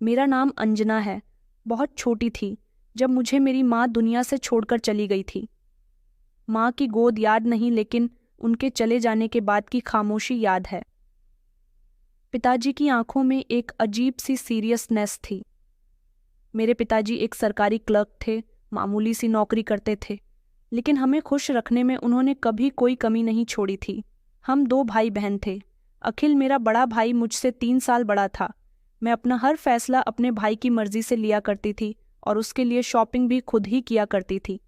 मेरा नाम अंजना है। बहुत छोटी थी जब मुझे मेरी माँ दुनिया से छोड़कर चली गई थी। माँ की गोद याद नहीं, लेकिन उनके चले जाने के बाद की खामोशी याद है। पिताजी की आंखों में एक अजीब सी सीरियसनेस थी। मेरे पिताजी एक सरकारी क्लर्क थे, मामूली सी नौकरी करते थे, लेकिन हमें खुश रखने में उन्होंने कभी कोई कमी नहीं छोड़ी थी। हम 2 भाई बहन थे। अखिल मेरा बड़ा भाई मुझसे 3 साल बड़ा था। मैं अपना हर फैसला अपने भाई की मर्जी से लिया करती थी और उसके लिए शॉपिंग भी खुद ही किया करती थी।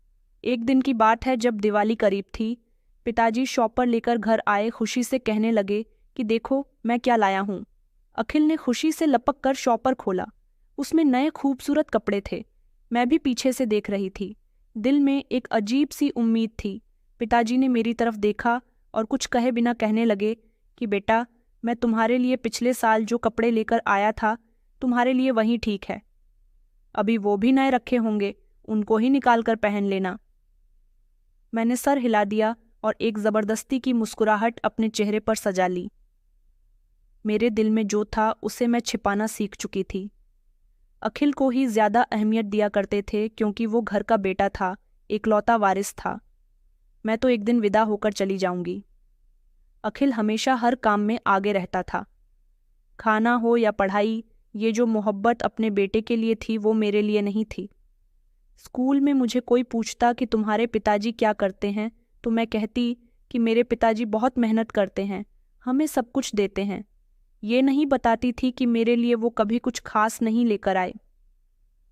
एक दिन की बात है, जब दिवाली करीब थी, पिताजी शॉपर लेकर घर आए, खुशी से कहने लगे कि देखो मैं क्या लाया हूँ। अखिल ने खुशी से लपक कर शॉपर खोला। उसमें नए खूबसूरत कपड़े थे। मैं भी पीछे से देख रही थी। दिल में एक अजीब सी उम्मीद थी। पिताजी ने मेरी तरफ देखा और कुछ कहे बिना कहने लगे कि बेटा, मैं तुम्हारे लिए पिछले साल जो कपड़े लेकर आया था, तुम्हारे लिए वही ठीक है। अभी वो भी नए रखे होंगे, उनको ही निकाल कर पहन लेना। मैंने सर हिला दिया और एक जबरदस्ती की मुस्कुराहट अपने चेहरे पर सजा ली। मेरे दिल में जो था उसे मैं छिपाना सीख चुकी थी। अखिल को ही ज्यादा अहमियत दिया करते थे क्योंकि वो घर का बेटा था, इकलौता वारिस था। मैं तो एक दिन विदा होकर चली जाऊंगी। अखिल हमेशा हर काम में आगे रहता था। खाना हो या पढ़ाई, ये जो मोहब्बत अपने बेटे के लिए थी वो मेरे लिए नहीं थी। स्कूल में मुझे कोई पूछता कि तुम्हारे पिताजी क्या करते हैं, तो मैं कहती कि मेरे पिताजी बहुत मेहनत करते हैं, हमें सब कुछ देते हैं। ये नहीं बताती थी कि मेरे लिए वो कभी कुछ खास नहीं लेकर आए।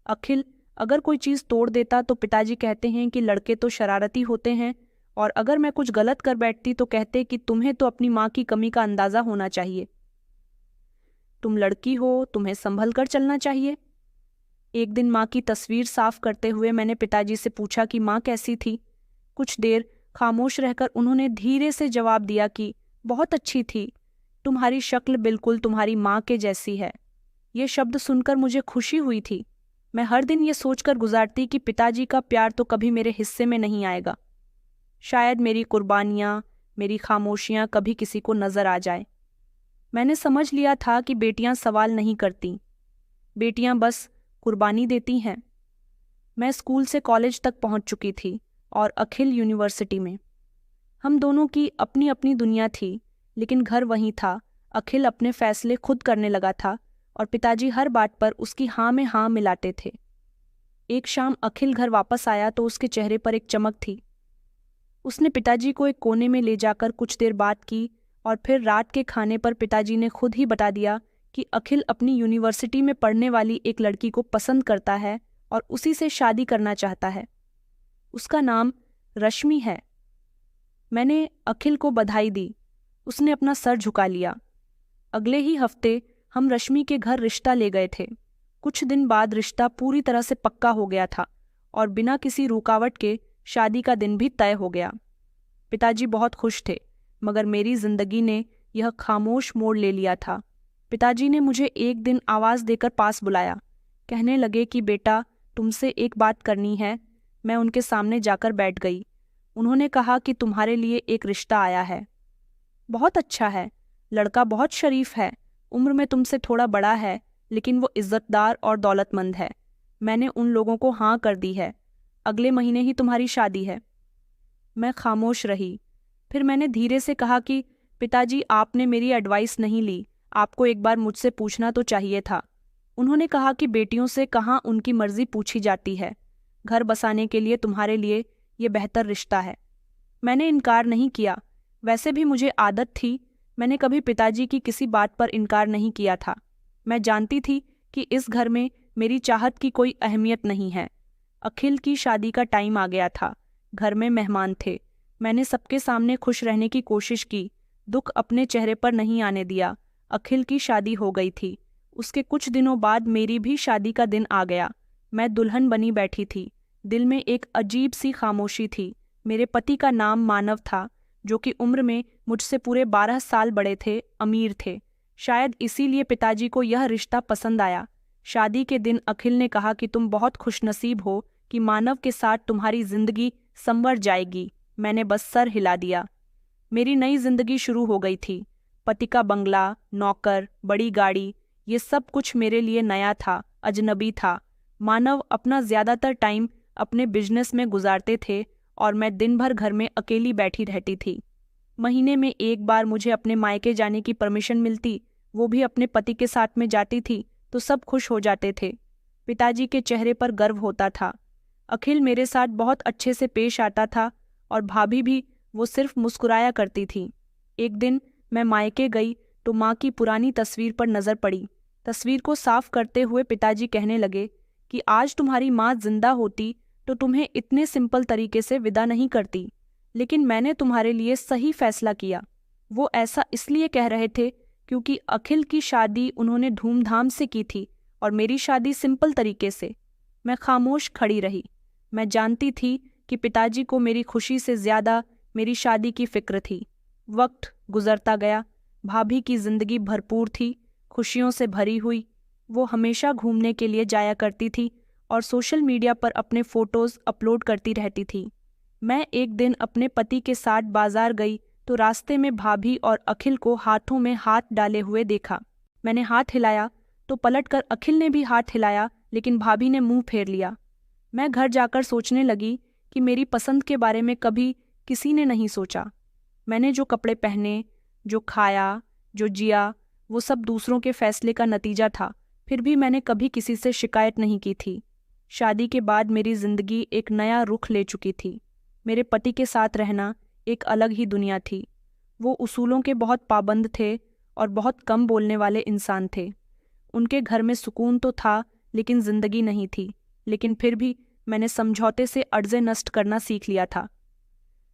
अखिल अगर कोई चीज़ तोड़ देता तो पिताजी कहते हैं कि लड़के तो शरारती होते हैं, और अगर मैं कुछ गलत कर बैठती तो कहते कि तुम्हें तो अपनी माँ की कमी का अंदाज़ा होना चाहिए। तुम लड़की हो, तुम्हें संभल कर चलना चाहिए। एक दिन माँ की तस्वीर साफ करते हुए मैंने पिताजी से पूछा कि माँ कैसी थी। कुछ देर खामोश रहकर उन्होंने धीरे से जवाब दिया कि बहुत अच्छी थी, तुम्हारी शक्ल बिल्कुल तुम्हारी माँ के जैसी है। ये शब्द सुनकर मुझे खुशी हुई थी। मैं हर दिन ये सोचकर गुजारती कि पिताजी का प्यार तो कभी मेरे हिस्से में नहीं आएगा। शायद मेरी कुर्बानियाँ, मेरी खामोशियाँ कभी किसी को नजर आ जाए। मैंने समझ लिया था कि बेटियां सवाल नहीं करती, बेटियां बस कुर्बानी देती हैं। मैं स्कूल से कॉलेज तक पहुंच चुकी थी और अखिल यूनिवर्सिटी में। हम दोनों की अपनी अपनी दुनिया थी, लेकिन घर वहीं था। अखिल अपने फैसले खुद करने लगा था और पिताजी हर बात पर उसकी हाँ में हाँ मिलाते थे। एक शाम अखिल घर वापस आया तो उसके चेहरे पर एक चमक थी। उसने पिताजी को एक कोने में ले जाकर कुछ देर बात की और फिर रात के खाने पर पिताजी ने खुद ही बता दिया कि अखिल अपनी यूनिवर्सिटी में पढ़ने वाली एक लड़की को पसंद करता है और उसी से शादी करना चाहता है। उसका नाम रश्मि है। मैंने अखिल को बधाई दी। उसने अपना सर झुका लिया। अगले ही हफ्ते हम रश्मि के घर रिश्ता ले गए थे। कुछ दिन बाद रिश्ता पूरी तरह से पक्का हो गया था और बिना किसी रुकावट के शादी का दिन भी तय हो गया। पिताजी बहुत खुश थे, मगर मेरी जिंदगी ने यह खामोश मोड़ ले लिया था। पिताजी ने मुझे एक दिन आवाज़ देकर पास बुलाया। कहने लगे कि बेटा, तुमसे एक बात करनी है। मैं उनके सामने जाकर बैठ गई। उन्होंने कहा कि तुम्हारे लिए एक रिश्ता आया है। बहुत अच्छा है, लड़का बहुत शरीफ है, उम्र में तुमसे थोड़ा बड़ा है, लेकिन वो इज्जतदार और दौलतमंद है। मैंने उन लोगों को हाँ कर दी है। अगले महीने ही तुम्हारी शादी है। मैं खामोश रही। फिर मैंने धीरे से कहा कि पिताजी, आपने मेरी एडवाइस नहीं ली, आपको एक बार मुझसे पूछना तो चाहिए था। उन्होंने कहा कि बेटियों से कहाँ उनकी मर्जी पूछी जाती है। घर बसाने के लिए तुम्हारे लिए ये बेहतर रिश्ता है। मैंने इनकार नहीं किया। वैसे भी मुझे आदत थी, मैंने कभी पिताजी की किसी बात पर इनकार नहीं किया था। मैं जानती थी कि इस घर में मेरी चाहत की कोई अहमियत नहीं है। अखिल की शादी का टाइम आ गया था। घर में मेहमान थे। मैंने सबके सामने खुश रहने की कोशिश की, दुख अपने चेहरे पर नहीं आने दिया। अखिल की शादी हो गई थी। उसके कुछ दिनों बाद मेरी भी शादी का दिन आ गया। मैं दुल्हन बनी बैठी थी। दिल में एक अजीब सी खामोशी थी। मेरे पति का नाम मानव था, जो कि उम्र में मुझसे पूरे 12 साल बड़े थे, अमीर थे। शायद इसीलिए पिताजी को यह रिश्ता पसंद आया। शादी के दिन अखिल ने कहा कि तुम बहुत खुशनसीब हो कि मानव के साथ तुम्हारी जिंदगी संवर जाएगी। मैंने बस सर हिला दिया। मेरी नई जिंदगी शुरू हो गई थी। पति का बंगला, नौकर, बड़ी गाड़ी, ये सब कुछ मेरे लिए नया था, अजनबी था। मानव अपना ज़्यादातर टाइम अपने बिजनेस में गुजारते थे और मैं दिन भर घर में अकेली बैठी रहती थी। महीने में एक बार मुझे अपने मायके जाने की परमिशन मिलती, वो भी अपने पति के साथ में जाती थी तो सब खुश हो जाते थे। पिताजी के चेहरे पर गर्व होता था। अखिल मेरे साथ बहुत अच्छे से पेश आता था और भाभी भी, वो सिर्फ मुस्कुराया करती थी। एक दिन मैं मायके गई तो माँ की पुरानी तस्वीर पर नज़र पड़ी। तस्वीर को साफ करते हुए पिताजी कहने लगे कि आज तुम्हारी माँ जिंदा होती तो तुम्हें इतने सिंपल तरीके से विदा नहीं करती, लेकिन मैंने तुम्हारे लिए सही फैसला किया। वो ऐसा इसलिए कह रहे थे क्योंकि अखिल की शादी उन्होंने धूमधाम से की थी और मेरी शादी सिंपल तरीके से। मैं खामोश खड़ी रही। मैं जानती थी कि पिताजी को मेरी खुशी से ज़्यादा मेरी शादी की फिक्र थी। वक्त गुजरता गया। भाभी की जिंदगी भरपूर थी, खुशियों से भरी हुई। वो हमेशा घूमने के लिए जाया करती थी और सोशल मीडिया पर अपने फ़ोटोज़ अपलोड करती रहती थी। मैं एक दिन अपने पति के साथ बाजार गई तो रास्ते में भाभी और अखिल को हाथों में हाथ डाले हुए देखा। मैंने हाथ हिलाया तो पलटकर अखिल ने भी हाथ हिलाया, लेकिन भाभी ने मुंह फेर लिया। मैं घर जाकर सोचने लगी कि मेरी पसंद के बारे में कभी किसी ने नहीं सोचा। मैंने जो कपड़े पहने, जो खाया, जो जिया, वो सब दूसरों के फैसले का नतीजा था। फिर भी मैंने कभी किसी से शिकायत नहीं की थी। शादी के बाद मेरी जिंदगी एक नया रुख ले चुकी थी। मेरे पति के साथ रहना एक अलग ही दुनिया थी। वो उसूलों के बहुत पाबंद थे और बहुत कम बोलने वाले इंसान थे। उनके घर में सुकून तो था लेकिन जिंदगी नहीं थी। लेकिन फिर भी मैंने समझौते से अर्ज़े नष्ट करना सीख लिया था।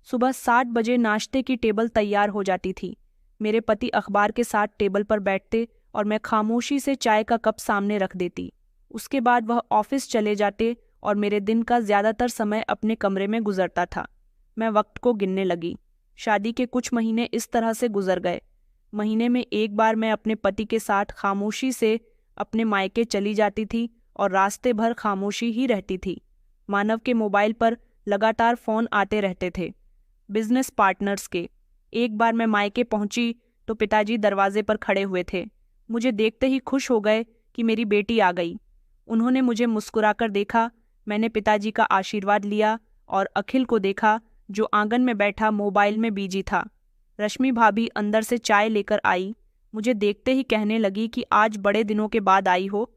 सुबह 7 बजे नाश्ते की टेबल तैयार हो जाती थी। मेरे पति अखबार के साथ टेबल पर बैठते और मैं खामोशी से चाय का कप सामने रख देती। उसके बाद वह ऑफिस चले जाते और मेरे दिन का ज़्यादातर समय अपने कमरे में गुजरता था। मैं वक्त को गिनने लगी। शादी के कुछ महीने इस तरह से गुजर गए। महीने में एक बार मैं अपने पति के साथ खामोशी से अपने मायके चली जाती थी और रास्ते भर खामोशी ही रहती थी। मानव के मोबाइल पर लगातार फ़ोन आते रहते थे, बिजनेस पार्टनर्स के। एक बार मैं मायके पहुंची तो पिताजी दरवाजे पर खड़े हुए थे। मुझे देखते ही खुश हो गए कि मेरी बेटी आ गई। उन्होंने मुझे मुस्कुराकर देखा। मैंने पिताजी का आशीर्वाद लिया और अखिल को देखा जो आंगन में बैठा मोबाइल में बिजी था। रश्मि भाभी अंदर से चाय लेकर आई। मुझे देखते ही कहने लगी कि आज बड़े दिनों के बाद आई हो।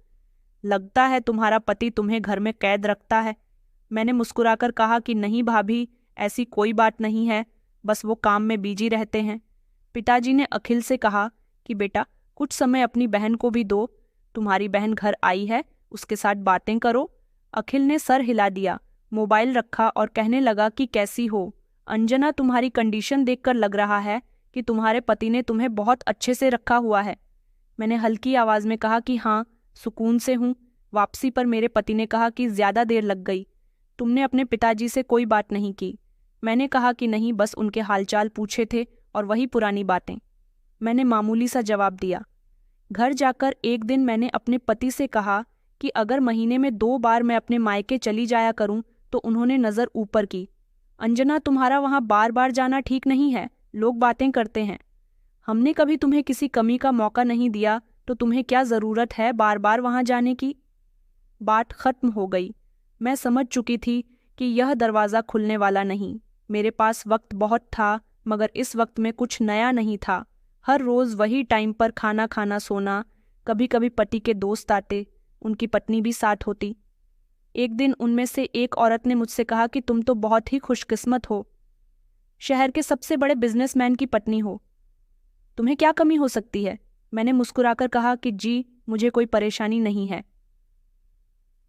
लगता है तुम्हारा पति तुम्हें घर में कैद रखता है। मैंने मुस्कुराकर कहा कि नहीं भाभी, ऐसी कोई बात नहीं है, बस वो काम में बिजी रहते हैं। पिताजी ने अखिल से कहा कि बेटा कुछ समय अपनी बहन को भी दो, तुम्हारी बहन घर आई है, उसके साथ बातें करो। अखिल ने सर हिला दिया, मोबाइल रखा और कहने लगा कि कैसी हो अंजना, तुम्हारी कंडीशन देखकर लग रहा है कि तुम्हारे पति ने तुम्हें बहुत अच्छे से रखा हुआ है। मैंने हल्की आवाज़ में कहा कि हाँ, सुकून से हूँ। वापसी पर मेरे पति ने कहा कि ज़्यादा देर लग गई, तुमने अपने पिताजी से कोई बात नहीं की। मैंने कहा कि नहीं, बस उनके हालचाल पूछे थे और वही पुरानी बातें। मैंने मामूली सा जवाब दिया। घर जाकर एक दिन मैंने अपने पति से कहा कि अगर महीने में 2 बार मैं अपने मायके चली जाया करूं, तो उन्होंने नज़र ऊपर की। अंजना, तुम्हारा वहाँ बार बार जाना ठीक नहीं है, लोग बातें करते हैं। हमने कभी तुम्हें किसी कमी का मौका नहीं दिया, तो तुम्हें क्या ज़रूरत है बार बार वहाँ जाने की। बात खत्म हो गई। मैं समझ चुकी थी कि यह दरवाज़ा खुलने वाला नहीं। मेरे पास वक्त बहुत था, मगर इस वक्त में कुछ नया नहीं था। हर रोज़ वही टाइम पर खाना खाना, सोना। कभी कभी पति के दोस्त आते, उनकी पत्नी भी साथ होती। एक दिन उनमें से एक औरत ने मुझसे कहा कि तुम तो बहुत ही खुशकिस्मत हो, शहर के सबसे बड़े बिजनेसमैन की पत्नी हो, तुम्हें क्या कमी हो सकती है। मैंने मुस्कुराकर कहा कि जी, मुझे कोई परेशानी नहीं है।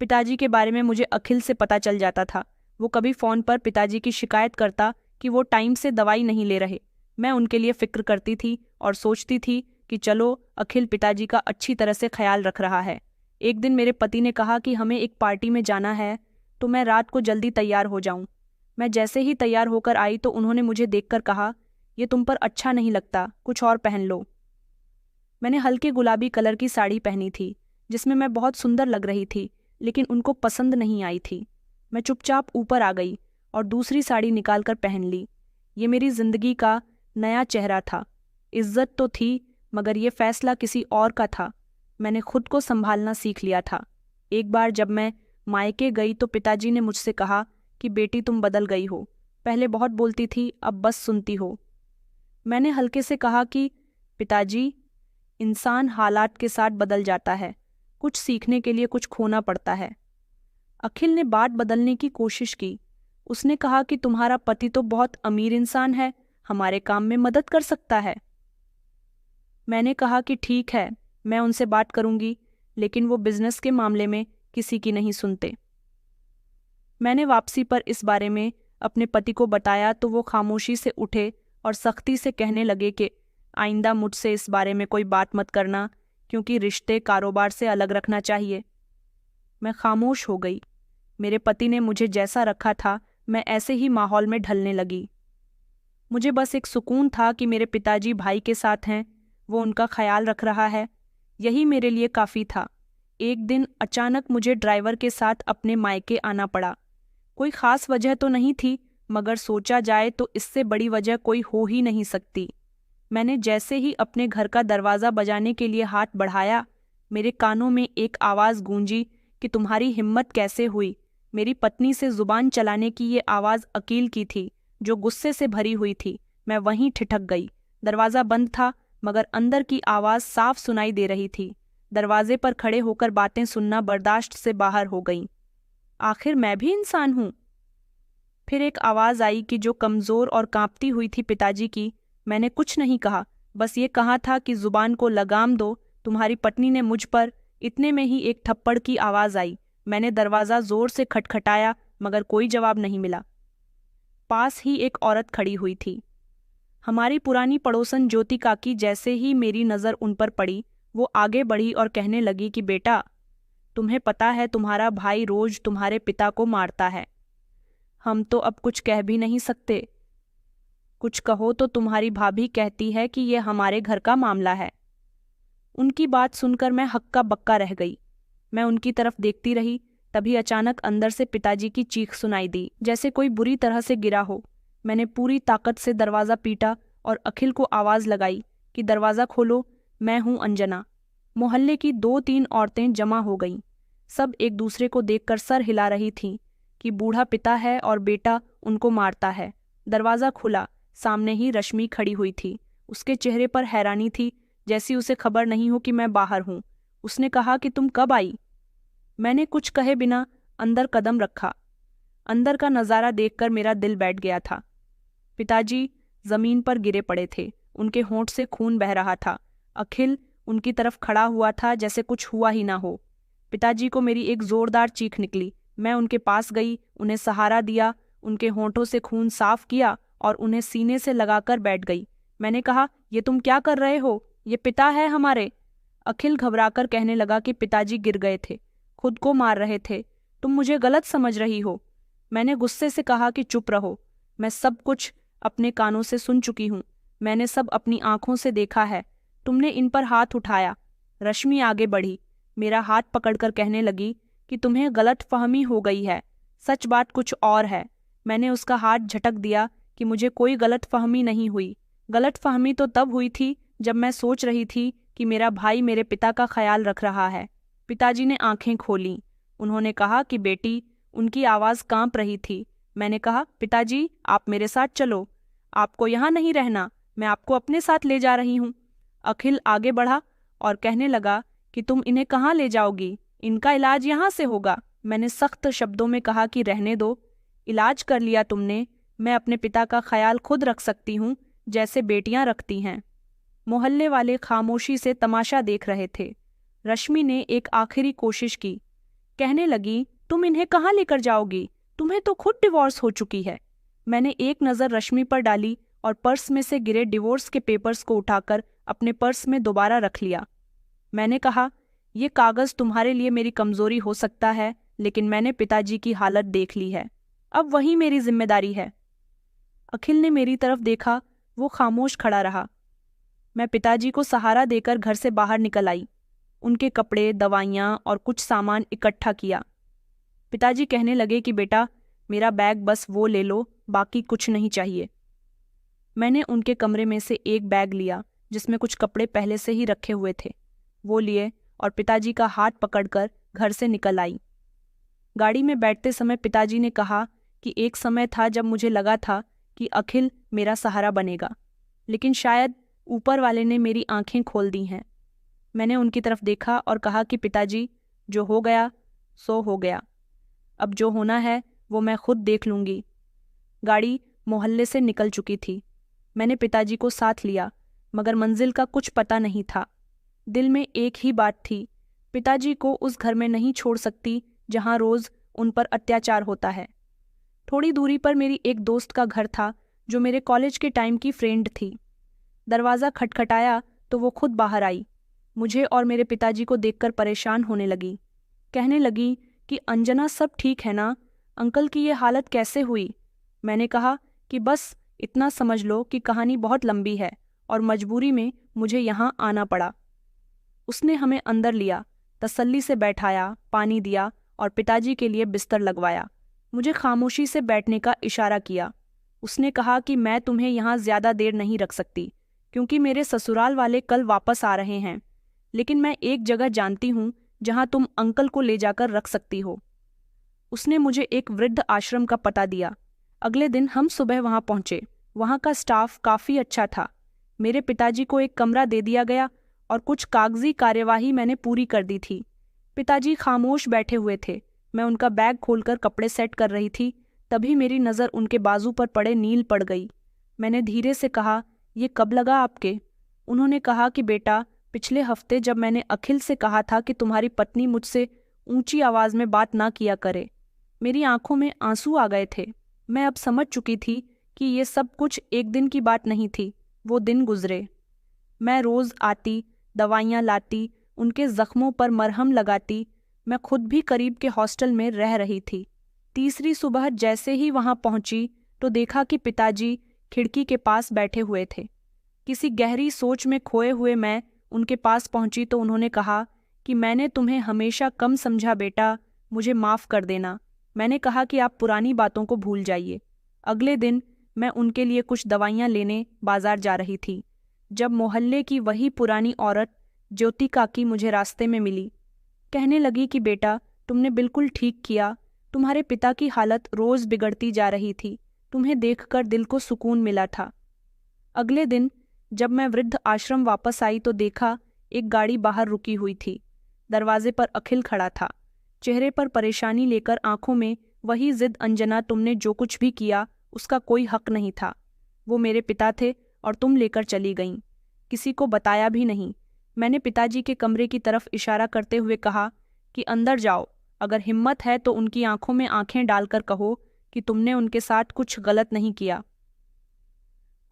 पिताजी के बारे में मुझे अखिल से पता चल जाता था। वो कभी फ़ोन पर पिताजी की शिकायत करता कि वो टाइम से दवाई नहीं ले रहे। मैं उनके लिए फ़िक्र करती थी और सोचती थी कि चलो, अखिल पिताजी का अच्छी तरह से ख्याल रख रहा है। एक दिन मेरे पति ने कहा कि हमें एक पार्टी में जाना है, तो मैं रात को जल्दी तैयार हो जाऊं। मैं जैसे ही तैयार होकर आई तो उन्होंने मुझे देखकर कहा, ये तुम पर अच्छा नहीं लगता, कुछ और पहन लो। मैंने हल्के गुलाबी कलर की साड़ी पहनी थी जिसमें मैं बहुत सुंदर लग रही थी, लेकिन उनको पसंद नहीं आई थी। मैं चुपचाप ऊपर आ गई और दूसरी साड़ी निकालकर पहन ली। ये मेरी जिंदगी का नया चेहरा था। इज्जत तो थी, मगर ये फैसला किसी और का था। मैंने खुद को संभालना सीख लिया था। एक बार जब मैं मायके गई तो पिताजी ने मुझसे कहा कि बेटी तुम बदल गई हो, पहले बहुत बोलती थी, अब बस सुनती हो। मैंने हल्के से कहा कि पिताजी, इंसान हालात के साथ बदल जाता है, कुछ सीखने के लिए कुछ खोना पड़ता है। अखिल ने बात बदलने की कोशिश की। उसने कहा कि तुम्हारा पति तो बहुत अमीर इंसान है, हमारे काम में मदद कर सकता है। मैंने कहा कि ठीक है, मैं उनसे बात करूंगी, लेकिन वो बिजनेस के मामले में किसी की नहीं सुनते। मैंने वापसी पर इस बारे में अपने पति को बताया तो वो खामोशी से उठे और सख्ती से कहने लगे कि आइंदा मुझसे इस बारे में कोई बात मत करना, क्योंकि रिश्ते कारोबार से अलग रखना चाहिए। मैं खामोश हो गई। मेरे पति ने मुझे जैसा रखा था, मैं ऐसे ही माहौल में ढलने लगी। मुझे बस एक सुकून था कि मेरे पिताजी भाई के साथ हैं, वो उनका ख्याल रख रहा है, यही मेरे लिए काफ़ी था। एक दिन अचानक मुझे ड्राइवर के साथ अपने मायके आना पड़ा। कोई ख़ास वजह तो नहीं थी, मगर सोचा जाए तो इससे बड़ी वजह कोई हो ही नहीं सकती। मैंने जैसे ही अपने घर का दरवाज़ा बजाने के लिए हाथ बढ़ाया, मेरे कानों में एक आवाज़ गूंजी कि तुम्हारी हिम्मत कैसे हुई। मेरी पत्नी से ज़ुबान चलाने की ये आवाज़ अकील की थी, जो गुस्से से भरी हुई थी। मैं वहीं ठिठक गई। दरवाज़ा बंद था, मगर अंदर की आवाज़ साफ सुनाई दे रही थी। दरवाजे पर खड़े होकर बातें सुनना बर्दाश्त से बाहर हो गई। आखिर मैं भी इंसान हूँ। फिर एक आवाज़ आई कि जो कमज़ोर और कांपती हुई थी पिताजी की। मैंने कुछ नहीं कहा, बस ये कहा था कि ज़ुबान को लगाम दो, तुम्हारी पत्नी ने मुझ पर। इतने में ही एक थप्पड़ की आवाज़ आई। मैंने दरवाज़ा ज़ोर से खटखटाया, मगर कोई जवाब नहीं मिला। पास ही एक औरत खड़ी हुई थी, हमारी पुरानी पड़ोसन ज्योति काकी। जैसे ही मेरी नज़र उन पर पड़ी, वो आगे बढ़ी और कहने लगी कि बेटा, तुम्हें पता है तुम्हारा भाई रोज तुम्हारे पिता को मारता है। हम तो अब कुछ कह भी नहीं सकते। कुछ कहो तो तुम्हारी भाभी कहती है कि ये हमारे घर का मामला है। उनकी बात सुनकर मैं हक्का बक्का रह गई। मैं उनकी तरफ देखती रही, तभी अचानक अंदर से पिताजी की चीख सुनाई दी, जैसे कोई बुरी तरह से गिरा हो। मैंने पूरी ताकत से दरवाज़ा पीटा और अखिल को आवाज़ लगाई कि दरवाज़ा खोलो, मैं हूँ अंजना। मोहल्ले की 2-3 औरतें जमा हो गईं। सब एक दूसरे को देखकर सर हिला रही थीं कि बूढ़ा पिता है और बेटा उनको मारता है। दरवाज़ा खुला, सामने ही रश्मि खड़ी हुई थी। उसके चेहरे पर हैरानी थी, जैसी उसे खबर नहीं हो कि मैं बाहर हूँ। उसने कहा कि तुम कब आई? मैंने कुछ कहे बिना अंदर कदम रखा। अंदर का नज़ारा देखकर मेरा दिल बैठ गया था। पिताजी ज़मीन पर गिरे पड़े थे, उनके होंठ से खून बह रहा था। अखिल उनकी तरफ खड़ा हुआ था जैसे कुछ हुआ ही ना हो। पिताजी को मेरी एक ज़ोरदार चीख निकली। मैं उनके पास गई, उन्हें सहारा दिया, उनके होंठों से खून साफ किया और उन्हें सीने से लगाकर बैठ गई। मैंने कहा, ये तुम क्या कर रहे हो? ये पिता है हमारे। अखिल घबराकर कहने लगा कि पिताजी गिर गए थे, खुद को मार रहे थे, तुम मुझे गलत समझ रही हो। मैंने गुस्से से कहा कि चुप रहो, मैं सब कुछ अपने कानों से सुन चुकी हूँ, मैंने सब अपनी आंखों से देखा है। तुमने इन पर हाथ उठाया। रश्मि आगे बढ़ी, मेरा हाथ पकड़कर कहने लगी कि तुम्हें गलत फहमी हो गई है, सच बात कुछ और है। मैंने उसका हाथ झटक दिया कि मुझे कोई गलत फहमी नहीं हुई। गलत फहमी तो तब हुई थी जब मैं सोच रही थी कि मेरा भाई मेरे पिता का ख्याल रख रहा है। पिताजी ने आंखें खोलीं। उन्होंने कहा कि बेटी, उनकी आवाज़ कांप रही थी। मैंने कहा, पिताजी आप मेरे साथ चलो, आपको यहाँ नहीं रहना, मैं आपको अपने साथ ले जा रही हूँ। अखिल आगे बढ़ा और कहने लगा कि तुम इन्हें कहाँ ले जाओगी? इनका इलाज यहाँ से होगा। मैंने सख्त शब्दों में कहा कि रहने दो, इलाज कर लिया तुमने, मैं अपने पिता का ख्याल खुद रख सकती हूँ, जैसे बेटियाँ रखती हैं। मोहल्ले वाले खामोशी से तमाशा देख रहे थे। रश्मि ने एक आखिरी कोशिश की, कहने लगी, तुम इन्हें कहाँ लेकर जाओगी? तुम्हें तो खुद डिवोर्स हो चुकी है। मैंने एक नज़र रश्मि पर डाली और पर्स में से गिरे डिवोर्स के पेपर्स को उठाकर अपने पर्स में दोबारा रख लिया। मैंने कहा, ये कागज़ तुम्हारे लिए मेरी कमज़ोरी हो सकता है, लेकिन मैंने पिताजी की हालत देख ली है, अब वही मेरी जिम्मेदारी है। अखिल ने मेरी तरफ देखा, वो खामोश खड़ा रहा। मैं पिताजी को सहारा देकर घर से बाहर निकल आई। उनके कपड़े, दवाइयाँ और कुछ सामान इकट्ठा किया। पिताजी कहने लगे कि बेटा, मेरा बैग बस वो ले लो, बाकी कुछ नहीं चाहिए। मैंने उनके कमरे में से एक बैग लिया जिसमें कुछ कपड़े पहले से ही रखे हुए थे, वो लिए और पिताजी का हाथ पकड़कर घर से निकल आई। गाड़ी में बैठते समय पिताजी ने कहा कि एक समय था जब मुझे लगा था कि अखिल मेरा सहारा बनेगा, लेकिन शायद ऊपर वाले ने मेरी आंखें खोल दी हैं। मैंने उनकी तरफ देखा और कहा कि पिताजी, जो हो गया सो हो गया, अब जो होना है वो मैं खुद देख लूँगी। गाड़ी मोहल्ले से निकल चुकी थी। मैंने पिताजी को साथ लिया, मगर मंजिल का कुछ पता नहीं था। दिल में एक ही बात थी, पिताजी को उस घर में नहीं छोड़ सकती जहाँ रोज़ उन पर अत्याचार होता है। थोड़ी दूरी पर मेरी एक दोस्त का घर था जो मेरे कॉलेज के टाइम की फ्रेंड थी। दरवाज़ा खटखटाया तो वो खुद बाहर आई। मुझे और मेरे पिताजी को देखकर परेशान होने लगी। कहने लगी कि अंजना, सब ठीक है ना? अंकल की ये हालत कैसे हुई? मैंने कहा कि बस इतना समझ लो कि कहानी बहुत लंबी है और मजबूरी में मुझे यहाँ आना पड़ा। उसने हमें अंदर लिया, तसल्ली से बैठाया, पानी दिया और पिताजी के लिए बिस्तर लगवाया। मुझे खामोशी से बैठने का इशारा किया। उसने कहा कि मैं तुम्हें यहाँ ज़्यादा देर नहीं रख सकती, क्योंकि मेरे ससुराल वाले कल वापस आ रहे हैं, लेकिन मैं एक जगह जानती हूँ जहाँ तुम अंकल को ले जाकर रख सकती हो। उसने मुझे एक वृद्ध आश्रम का पता दिया। अगले दिन हम सुबह वहाँ पहुँचे। वहाँ का स्टाफ काफ़ी अच्छा था। मेरे पिताजी को एक कमरा दे दिया गया और कुछ कागजी कार्यवाही मैंने पूरी कर दी थी। पिताजी खामोश बैठे हुए थे। मैं उनका बैग खोलकर कपड़े सेट कर रही थी, तभी मेरी नज़र उनके बाजू पर पड़े नील पड़ गई। मैंने धीरे से कहा, ये कब लगा आपके? उन्होंने कहा कि बेटा, पिछले हफ्ते जब मैंने अखिल से कहा था कि तुम्हारी पत्नी मुझसे ऊंची आवाज़ में बात ना किया करे। मेरी आंखों में आंसू आ गए थे। मैं अब समझ चुकी थी कि ये सब कुछ एक दिन की बात नहीं थी। वो दिन गुजरे। मैं रोज़ आती, दवाइयाँ लाती, उनके जख्मों पर मरहम लगाती। मैं खुद भी करीब के हॉस्टल में रह रही थी। तीसरी सुबह जैसे ही वहाँ पहुँची तो देखा कि पिताजी खिड़की के पास बैठे हुए थे। किसी गहरी सोच में खोए हुए मैं उनके पास पहुँची तो उन्होंने कहा कि मैंने तुम्हें हमेशा कम समझा बेटा, मुझे माफ़ कर देना। मैंने कहा कि आप पुरानी बातों को भूल जाइए। अगले दिन मैं उनके लिए कुछ दवाइयाँ लेने बाजार जा रही थी, जब मोहल्ले की वही पुरानी औरत ज्योति काकी मुझे रास्ते में मिली। कहने लगी कि बेटा, तुमने बिल्कुल ठीक किया। तुम्हारे पिता की हालत रोज़ बिगड़ती जा रही थी। तुम्हें देखकर दिल को सुकून मिला था। अगले दिन जब मैं वृद्ध आश्रम वापस आई तो देखा एक गाड़ी बाहर रुकी हुई थी। दरवाजे पर अखिल खड़ा था, चेहरे पर परेशानी लेकर, आंखों में वही जिद। अंजना, तुमने जो कुछ भी किया उसका कोई हक नहीं था। वो मेरे पिता थे और तुम लेकर चली गईं। किसी को बताया भी नहीं। मैंने पिताजी के कमरे की तरफ इशारा करते हुए कहा कि अंदर जाओ। अगर हिम्मत है तो उनकी आंखों में आंखें डालकर कहो कि तुमने उनके साथ कुछ गलत नहीं किया।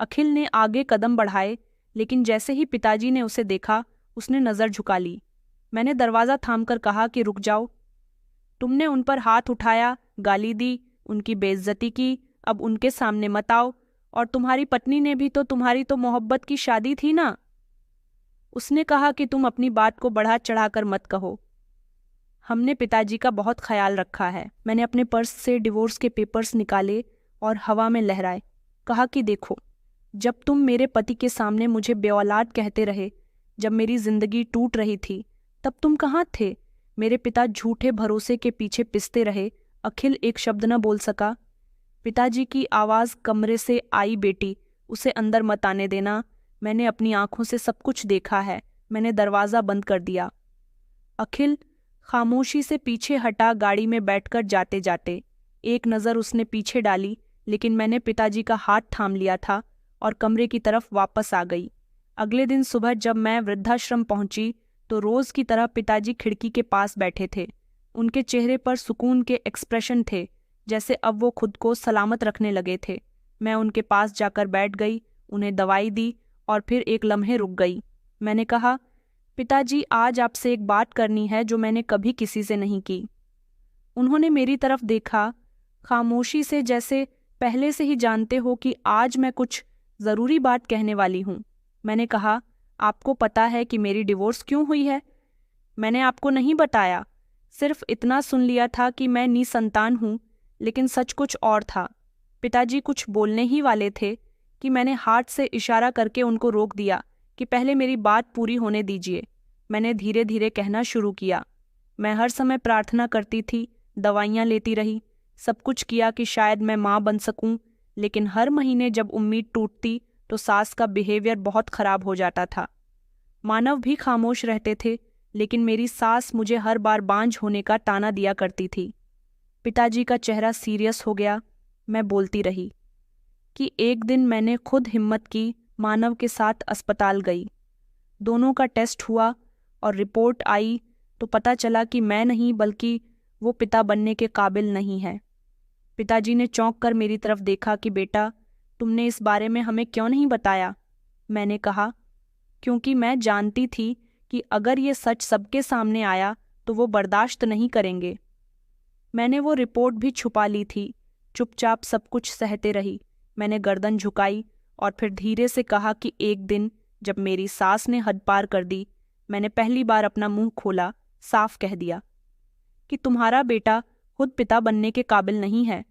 अखिल ने आगे कदम बढ़ाए, लेकिन जैसे ही पिताजी ने उसे देखा उसने नज़र झुका ली। मैंने दरवाज़ा थामकर कहा कि रुक जाओ। तुमने उन पर हाथ उठाया, गाली दी, उनकी बेइज्जती की, अब उनके सामने मत आओ। और तुम्हारी पत्नी ने भी तो, तुम्हारी तो मोहब्बत की शादी थी ना। उसने कहा कि तुम अपनी बात को बढ़ा चढ़ाकर मत कहो। हमने पिताजी का बहुत ख्याल रखा है। मैंने अपने पर्स से डिवोर्स के पेपर्स निकाले और हवा में लहराए। कहा कि देखो, जब तुम मेरे पति के सामने मुझे बेऔलाद कहते रहे, जब मेरी जिंदगी टूट रही थी, तब तुम कहाँ थे? मेरे पिता झूठे भरोसे के पीछे पिसते रहे। अखिल एक शब्द न बोल सका। पिताजी की आवाज़ कमरे से आई, बेटी, उसे अंदर मत आने देना। मैंने अपनी आंखों से सब कुछ देखा है। मैंने दरवाज़ा बंद कर दिया। अखिल खामोशी से पीछे हटा, गाड़ी में बैठकर जाते जाते। एक नज़र उसने पीछे डाली, लेकिन मैंने पिताजी का हाथ थाम लिया था और कमरे की तरफ वापस आ गई। अगले दिन सुबह जब मैं वृद्धाश्रम पहुंची तो रोज़ की तरह पिताजी खिड़की के पास बैठे थे। उनके चेहरे पर सुकून के एक्सप्रेशन थे, जैसे अब वो खुद को सलामत रखने लगे थे। मैं उनके पास जाकर बैठ गई, उन्हें दवाई दी और फिर एक लम्हे रुक गई। मैंने कहा, पिताजी, आज आपसे एक बात करनी है जो मैंने कभी किसी से नहीं की। उन्होंने मेरी तरफ देखा, खामोशी से, जैसे पहले से ही जानते हो कि आज मैं कुछ ज़रूरी बात कहने वाली हूँ। मैंने कहा, आपको पता है कि मेरी डिवोर्स क्यों हुई है? मैंने आपको नहीं बताया, सिर्फ इतना सुन लिया था कि मैं निसंतान हूँ, लेकिन सच कुछ और था। पिताजी कुछ बोलने ही वाले थे कि मैंने हाथ से इशारा करके उनको रोक दिया कि पहले मेरी बात पूरी होने दीजिए। मैंने धीरे धीरे कहना शुरू किया। मैं हर समय प्रार्थना करती थी, दवाइयाँ लेती रही, सब कुछ किया कि शायद मैं माँ बन सकूं, लेकिन हर महीने जब उम्मीद टूटती तो सास का बिहेवियर बहुत खराब हो जाता था। मानव भी खामोश रहते थे, लेकिन मेरी सास मुझे हर बार बांझ होने का ताना दिया करती थी। पिताजी का चेहरा सीरियस हो गया। मैं बोलती रही कि एक दिन मैंने खुद हिम्मत की, मानव के साथ अस्पताल गई। दोनों का टेस्ट हुआ और रिपोर्ट आई तो पता चला कि मैं नहीं बल्कि वो पिता बनने के काबिल नहीं है। पिताजी ने चौंक कर मेरी तरफ देखा कि बेटा, तुमने इस बारे में हमें क्यों नहीं बताया? मैंने कहा, क्योंकि मैं जानती थी कि अगर ये सच सबके सामने आया तो वो बर्दाश्त नहीं करेंगे। मैंने वो रिपोर्ट भी छुपा ली थी, चुपचाप सब कुछ सहते रही। मैंने गर्दन झुकाई और फिर धीरे से कहा कि एक दिन जब मेरी सास ने हद पार कर दी, मैंने पहली बार अपना मुंह खोला, साफ कह दिया कि तुम्हारा बेटा खुद पिता बनने के काबिल नहीं है।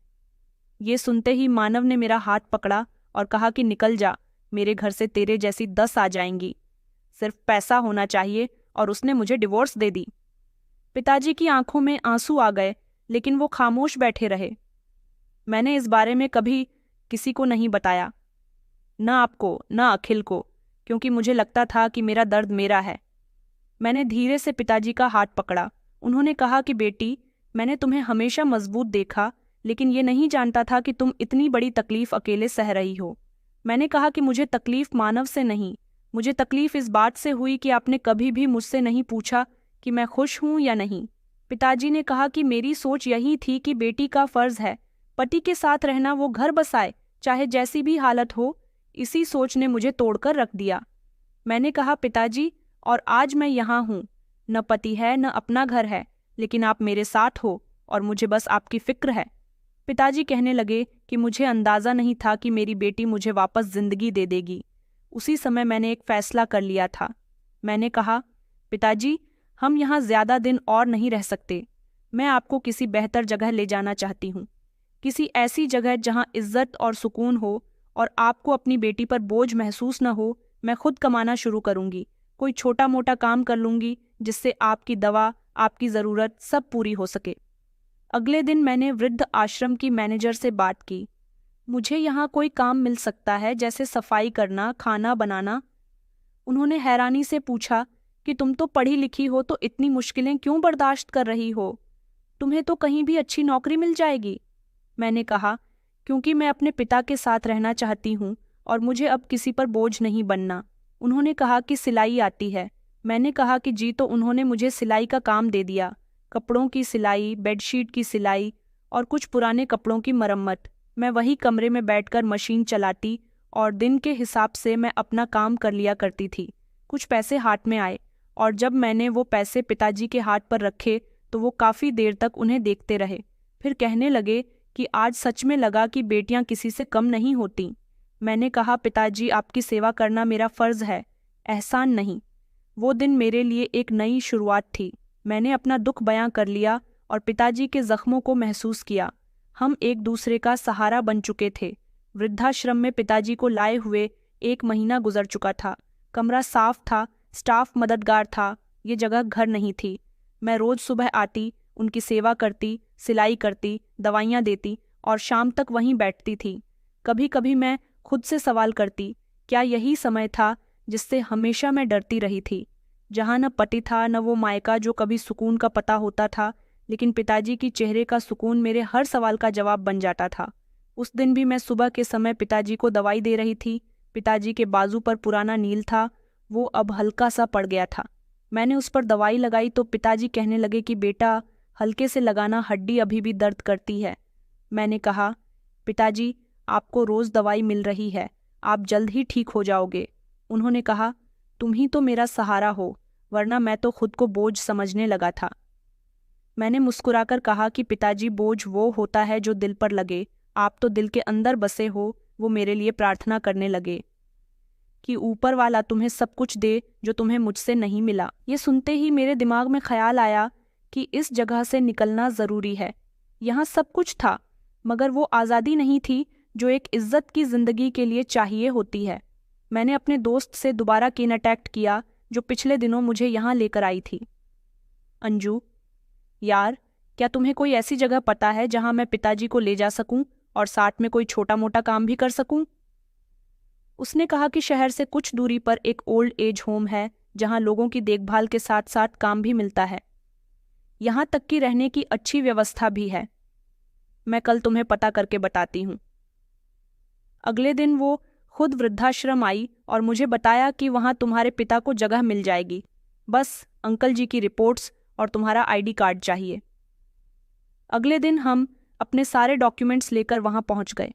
ये सुनते ही मानव ने मेरा हाथ पकड़ा और कहा कि निकल जा, मेरे घर से तेरे जैसी 10 आ जाएंगी, सिर्फ पैसा होना चाहिए, और उसने मुझे डिवोर्स दे दी। पिताजी की आंखों में आंसू आ गए, लेकिन वो खामोश बैठे रहे। मैंने इस बारे में कभी किसी को नहीं बताया, न आपको न अखिल को, क्योंकि मुझे लगता था कि मेरा दर्द मेरा है। मैंने धीरे से पिताजी का हाथ पकड़ा। उन्होंने कहा कि बेटी, मैंने तुम्हें हमेशा मजबूत देखा, लेकिन ये नहीं जानता था कि तुम इतनी बड़ी तकलीफ अकेले सह रही हो। मैंने कहा कि मुझे तकलीफ मानव से नहीं, मुझे तकलीफ इस बात से हुई कि आपने कभी भी मुझसे नहीं पूछा कि मैं खुश हूं या नहीं। पिताजी ने कहा कि मेरी सोच यही थी कि बेटी का फर्ज है पति के साथ रहना, वो घर बसाए चाहे जैसी भी हालत हो। इसी सोच ने मुझे तोड़कर रख दिया। मैंने कहा, पिताजी, और आज मैं यहाँ हूँ, न पति है न अपना घर है, लेकिन आप मेरे साथ हो और मुझे बस आपकी फिक्र है। पिताजी कहने लगे कि मुझे अंदाज़ा नहीं था कि मेरी बेटी मुझे वापस जिंदगी दे देगी। उसी समय मैंने एक फैसला कर लिया था। मैंने कहा, पिताजी, हम यहाँ ज़्यादा दिन और नहीं रह सकते। मैं आपको किसी बेहतर जगह ले जाना चाहती हूँ, किसी ऐसी जगह जहाँ इज्जत और सुकून हो और आपको अपनी बेटी पर बोझ महसूस न हो। मैं खुद कमाना शुरू करूँगी, कोई छोटा मोटा काम कर लूँगी जिससे आपकी दवा, आपकी ज़रूरत सब पूरी हो सके। अगले दिन मैंने वृद्ध आश्रम की मैनेजर से बात की। मुझे यहाँ कोई काम मिल सकता है, जैसे सफाई करना, खाना बनाना? उन्होंने हैरानी से पूछा कि तुम तो पढ़ी लिखी हो, तो इतनी मुश्किलें क्यों बर्दाश्त कर रही हो? तुम्हें तो कहीं भी अच्छी नौकरी मिल जाएगी। मैंने कहा, क्योंकि मैं अपने पिता के साथ रहना चाहती हूँ और मुझे अब किसी पर बोझ नहीं बनना। उन्होंने कहा कि सिलाई आती है। मैंने कहा कि जी, तो उन्होंने मुझे सिलाई का काम दे दिया, कपड़ों की सिलाई, बेडशीट की सिलाई और कुछ पुराने कपड़ों की मरम्मत। मैं वही कमरे में बैठकर मशीन चलाती और दिन के हिसाब से मैं अपना काम कर लिया करती थी। कुछ पैसे हाथ में आए और जब मैंने वो पैसे पिताजी के हाथ पर रखे तो वो काफ़ी देर तक उन्हें देखते रहे। फिर कहने लगे कि आज सच में लगा कि बेटियां किसी से कम नहीं होती। मैंने कहा, पिताजी, आपकी सेवा करना मेरा फ़र्ज़ है, एहसान नहीं। वो दिन मेरे लिए एक नई शुरुआत थी। मैंने अपना दुख बयां कर लिया और पिताजी के जख्मों को महसूस किया। हम एक दूसरे का सहारा बन चुके थे। वृद्धाश्रम में पिताजी को लाए हुए 1 महीना गुजर चुका था। कमरा साफ था, स्टाफ मददगार था, ये जगह घर नहीं थी। मैं रोज़ सुबह आती, उनकी सेवा करती, सिलाई करती, दवाइयाँ देती और शाम तक वहीं बैठती थी। कभी कभी मैं खुद से सवाल करती, क्या यही समय था जिससे हमेशा मैं डरती रही थी, जहाँ न पति था न वो मायका जो कभी सुकून का पता होता था, लेकिन पिताजी की चेहरे का सुकून मेरे हर सवाल का जवाब बन जाता था। उस दिन भी मैं सुबह के समय पिताजी को दवाई दे रही थी। पिताजी के बाजू पर पुराना नील था, वो अब हल्का सा पड़ गया था। मैंने उस पर दवाई लगाई तो पिताजी कहने लगे कि बेटा, हल्के से लगाना, हड्डी अभी भी दर्द करती है। मैंने कहा, पिताजी, आपको रोज़ दवाई मिल रही है, आप जल्द ही ठीक हो जाओगे। उन्होंने कहा, तुम ही तो मेरा सहारा हो, वरना मैं तो खुद को बोझ समझने लगा था। मैंने मुस्कुराकर कहा कि पिताजी, बोझ वो होता है जो दिल पर लगे, आप तो दिल के अंदर बसे हो। वो मेरे लिए प्रार्थना करने लगे कि ऊपर वाला तुम्हें सब कुछ दे जो तुम्हें मुझसे नहीं मिला। ये सुनते ही मेरे दिमाग में ख्याल आया कि इस जगह से निकलना ज़रूरी है। यहाँ सब कुछ था, मगर वो आज़ादी नहीं थी जो एक इज्जत की ज़िंदगी के लिए चाहिए होती है। मैंने अपने दोस्त से दोबारा कनेक्ट किया, जो पिछले दिनों मुझे यहाँ लेकर आई थी। अंजू, यार, क्या तुम्हें कोई ऐसी जगह पता है जहां मैं पिताजी को ले जा सकूं और साथ में कोई छोटा मोटा काम भी कर सकूं? उसने कहा कि शहर से कुछ दूरी पर एक ओल्ड एज होम है जहां लोगों की देखभाल के साथ साथ काम भी मिलता है। यहाँ तक कि रहने की अच्छी व्यवस्था भी है। मैं कल तुम्हें पता करके बताती हूँ। अगले दिन वो खुद वृद्धाश्रम आई और मुझे बताया कि वहाँ तुम्हारे पिता को जगह मिल जाएगी, बस अंकल जी की रिपोर्ट्स और तुम्हारा आईडी कार्ड चाहिए। अगले दिन हम अपने सारे डॉक्यूमेंट्स लेकर वहाँ पहुँच गए।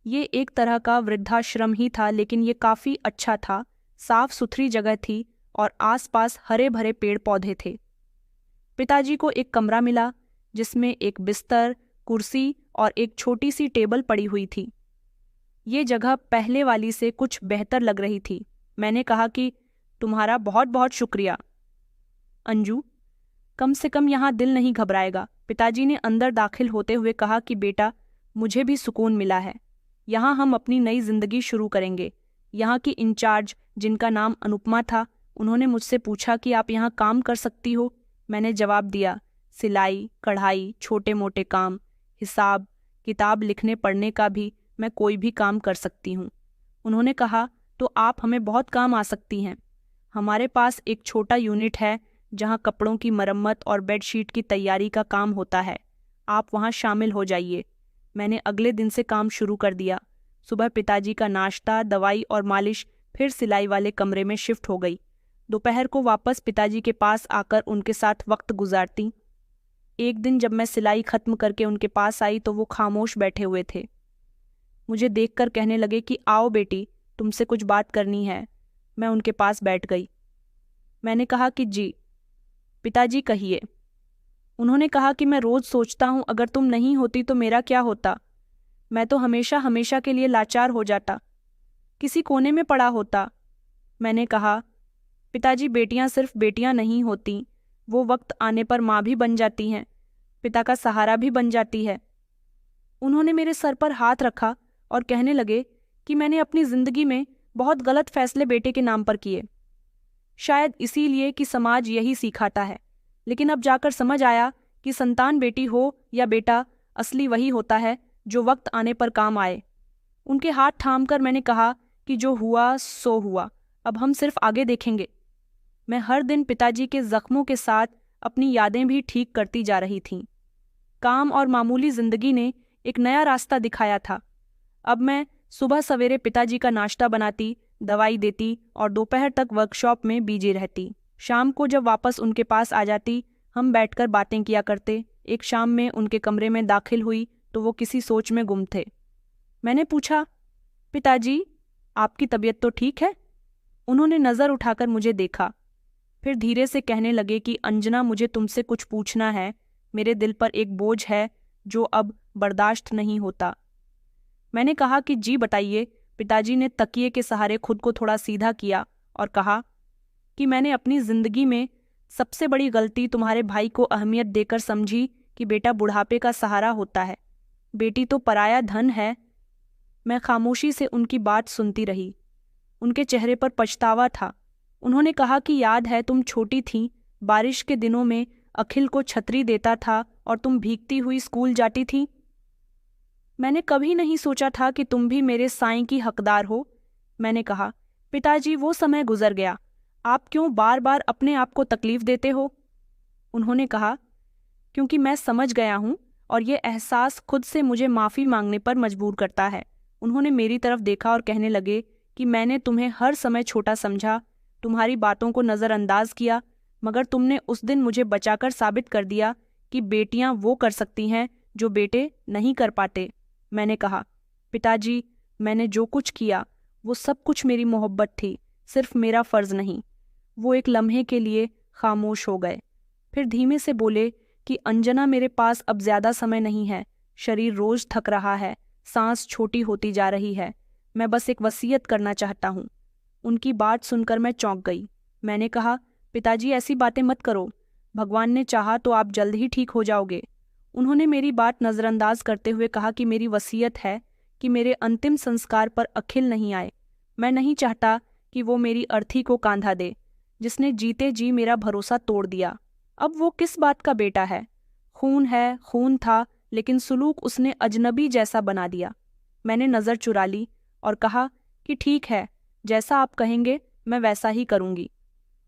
ये एक तरह का वृद्धाश्रम ही था, लेकिन ये काफ़ी अच्छा था। साफ सुथरी जगह थी और आसपास हरे भरे पेड़ पौधे थे। पिताजी को एक कमरा मिला जिसमें एक बिस्तर, कुर्सी और एक छोटी सी टेबल पड़ी हुई थी। ये जगह पहले वाली से कुछ बेहतर लग रही थी। मैंने कहा कि तुम्हारा बहुत बहुत शुक्रिया अंजू, कम से कम यहाँ दिल नहीं घबराएगा। पिताजी ने अंदर दाखिल होते हुए कहा कि बेटा, मुझे भी सुकून मिला है। यहाँ हम अपनी नई जिंदगी शुरू करेंगे। यहाँ की इंचार्ज, जिनका नाम अनुपमा था, उन्होंने मुझसे पूछा कि आप यहाँ काम कर सकती हो। मैंने जवाब दिया, सिलाई, कढ़ाई, छोटे मोटे काम, हिसाब किताब लिखने पढ़ने का भी मैं कोई भी काम कर सकती हूँ। उन्होंने कहा, तो आप हमें बहुत काम आ सकती हैं। हमारे पास एक छोटा यूनिट है जहाँ कपड़ों की मरम्मत और बेडशीट की तैयारी का काम होता है। आप वहाँ शामिल हो जाइए। मैंने अगले दिन से काम शुरू कर दिया। सुबह पिताजी का नाश्ता, दवाई और मालिश, फिर सिलाई वाले कमरे में शिफ्ट हो गई। दोपहर को वापस पिताजी के पास आकर उनके साथ वक्त गुजारती। एक दिन जब मैं सिलाई खत्म करके उनके पास आई तो वो खामोश बैठे हुए थे। मुझे देखकर कहने लगे कि आओ बेटी, तुमसे कुछ बात करनी है। मैं उनके पास बैठ गई। मैंने कहा कि जी पिताजी, कहिए। उन्होंने कहा कि मैं रोज सोचता हूँ अगर तुम नहीं होती तो मेरा क्या होता। मैं तो हमेशा हमेशा के लिए लाचार हो जाता, किसी कोने में पड़ा होता। मैंने कहा, पिताजी, बेटियां सिर्फ बेटियां नहीं होती, वो वक्त आने पर माँ भी बन जाती हैं, पिता का सहारा भी बन जाती है। उन्होंने मेरे सर पर हाथ रखा और कहने लगे कि मैंने अपनी जिंदगी में बहुत गलत फैसले बेटे के नाम पर किए, शायद इसीलिए कि समाज यही सिखाता है। लेकिन अब जाकर समझ आया कि संतान बेटी हो या बेटा, असली वही होता है जो वक्त आने पर काम आए। उनके हाथ थामकर मैंने कहा कि जो हुआ सो हुआ, अब हम सिर्फ आगे देखेंगे। मैं हर दिन पिताजी के जख्मों के साथ अपनी यादें भी ठीक करती जा रही थीं। काम और मामूली जिंदगी ने एक नया रास्ता दिखाया था। अब मैं सुबह सवेरे पिताजी का नाश्ता बनाती, दवाई देती और दोपहर तक वर्कशॉप में बिजी रहती। शाम को जब वापस उनके पास आ जाती, हम बैठकर बातें किया करते। एक शाम में उनके कमरे में दाखिल हुई तो वो किसी सोच में गुम थे। मैंने पूछा, पिताजी, आपकी तबीयत तो ठीक है? उन्होंने नज़र उठाकर मुझे देखा, फिर धीरे से कहने लगे कि अंजना, मुझे तुमसे कुछ पूछना है। मेरे दिल पर एक बोझ है जो अब बर्दाश्त नहीं होता। मैंने कहा कि जी बताइए। पिताजी ने तकिए के सहारे खुद को थोड़ा सीधा किया और कहा कि मैंने अपनी जिंदगी में सबसे बड़ी गलती तुम्हारे भाई को अहमियत देकर समझी कि बेटा बुढ़ापे का सहारा होता है, बेटी तो पराया धन है। मैं खामोशी से उनकी बात सुनती रही। उनके चेहरे पर पछतावा था। उन्होंने कहा कि याद है, तुम छोटी थीं, बारिश के दिनों में अखिल को छतरी देता था और तुम भीगती हुई स्कूल जाती थी। मैंने कभी नहीं सोचा था कि तुम भी मेरे साईं की हकदार हो। मैंने कहा, पिताजी, वो समय गुजर गया, आप क्यों बार बार अपने आप को तकलीफ देते हो? उन्होंने कहा, क्योंकि मैं समझ गया हूँ और ये एहसास खुद से मुझे माफ़ी मांगने पर मजबूर करता है। उन्होंने मेरी तरफ देखा और कहने लगे कि मैंने तुम्हें हर समय छोटा समझा, तुम्हारी बातों को नज़रअंदाज किया, मगर तुमने उस दिन मुझे बचाकर साबित कर दिया कि बेटियां वो कर सकती हैं जो बेटे नहीं कर पाते। मैंने कहा, पिताजी, मैंने जो कुछ किया वो सब कुछ मेरी मोहब्बत थी, सिर्फ मेरा फ़र्ज़ नहीं। वो एक लम्हे के लिए खामोश हो गए, फिर धीमे से बोले कि अंजना, मेरे पास अब ज़्यादा समय नहीं है, शरीर रोज़ थक रहा है, सांस छोटी होती जा रही है, मैं बस एक वसीयत करना चाहता हूँ। उनकी बात सुनकर मैं चौंक गई। मैंने कहा, पिताजी, ऐसी बातें मत करो, भगवान ने चाहा तो आप जल्द ही ठीक हो जाओगे। उन्होंने मेरी बात नज़रअंदाज करते हुए कहा कि मेरी वसीयत है कि मेरे अंतिम संस्कार पर अखिल नहीं आए। मैं नहीं चाहता कि वो मेरी अर्थी को कांधा दे। जिसने जीते जी मेरा भरोसा तोड़ दिया। अब वो किस बात का बेटा है? खून है, खून था, लेकिन सुलूक उसने अजनबी जैसा बना दिया। मैंने नज़र चुरा ली और कहा कि ठीक है, जैसा आप कहेंगे मैं वैसा ही करूंगी।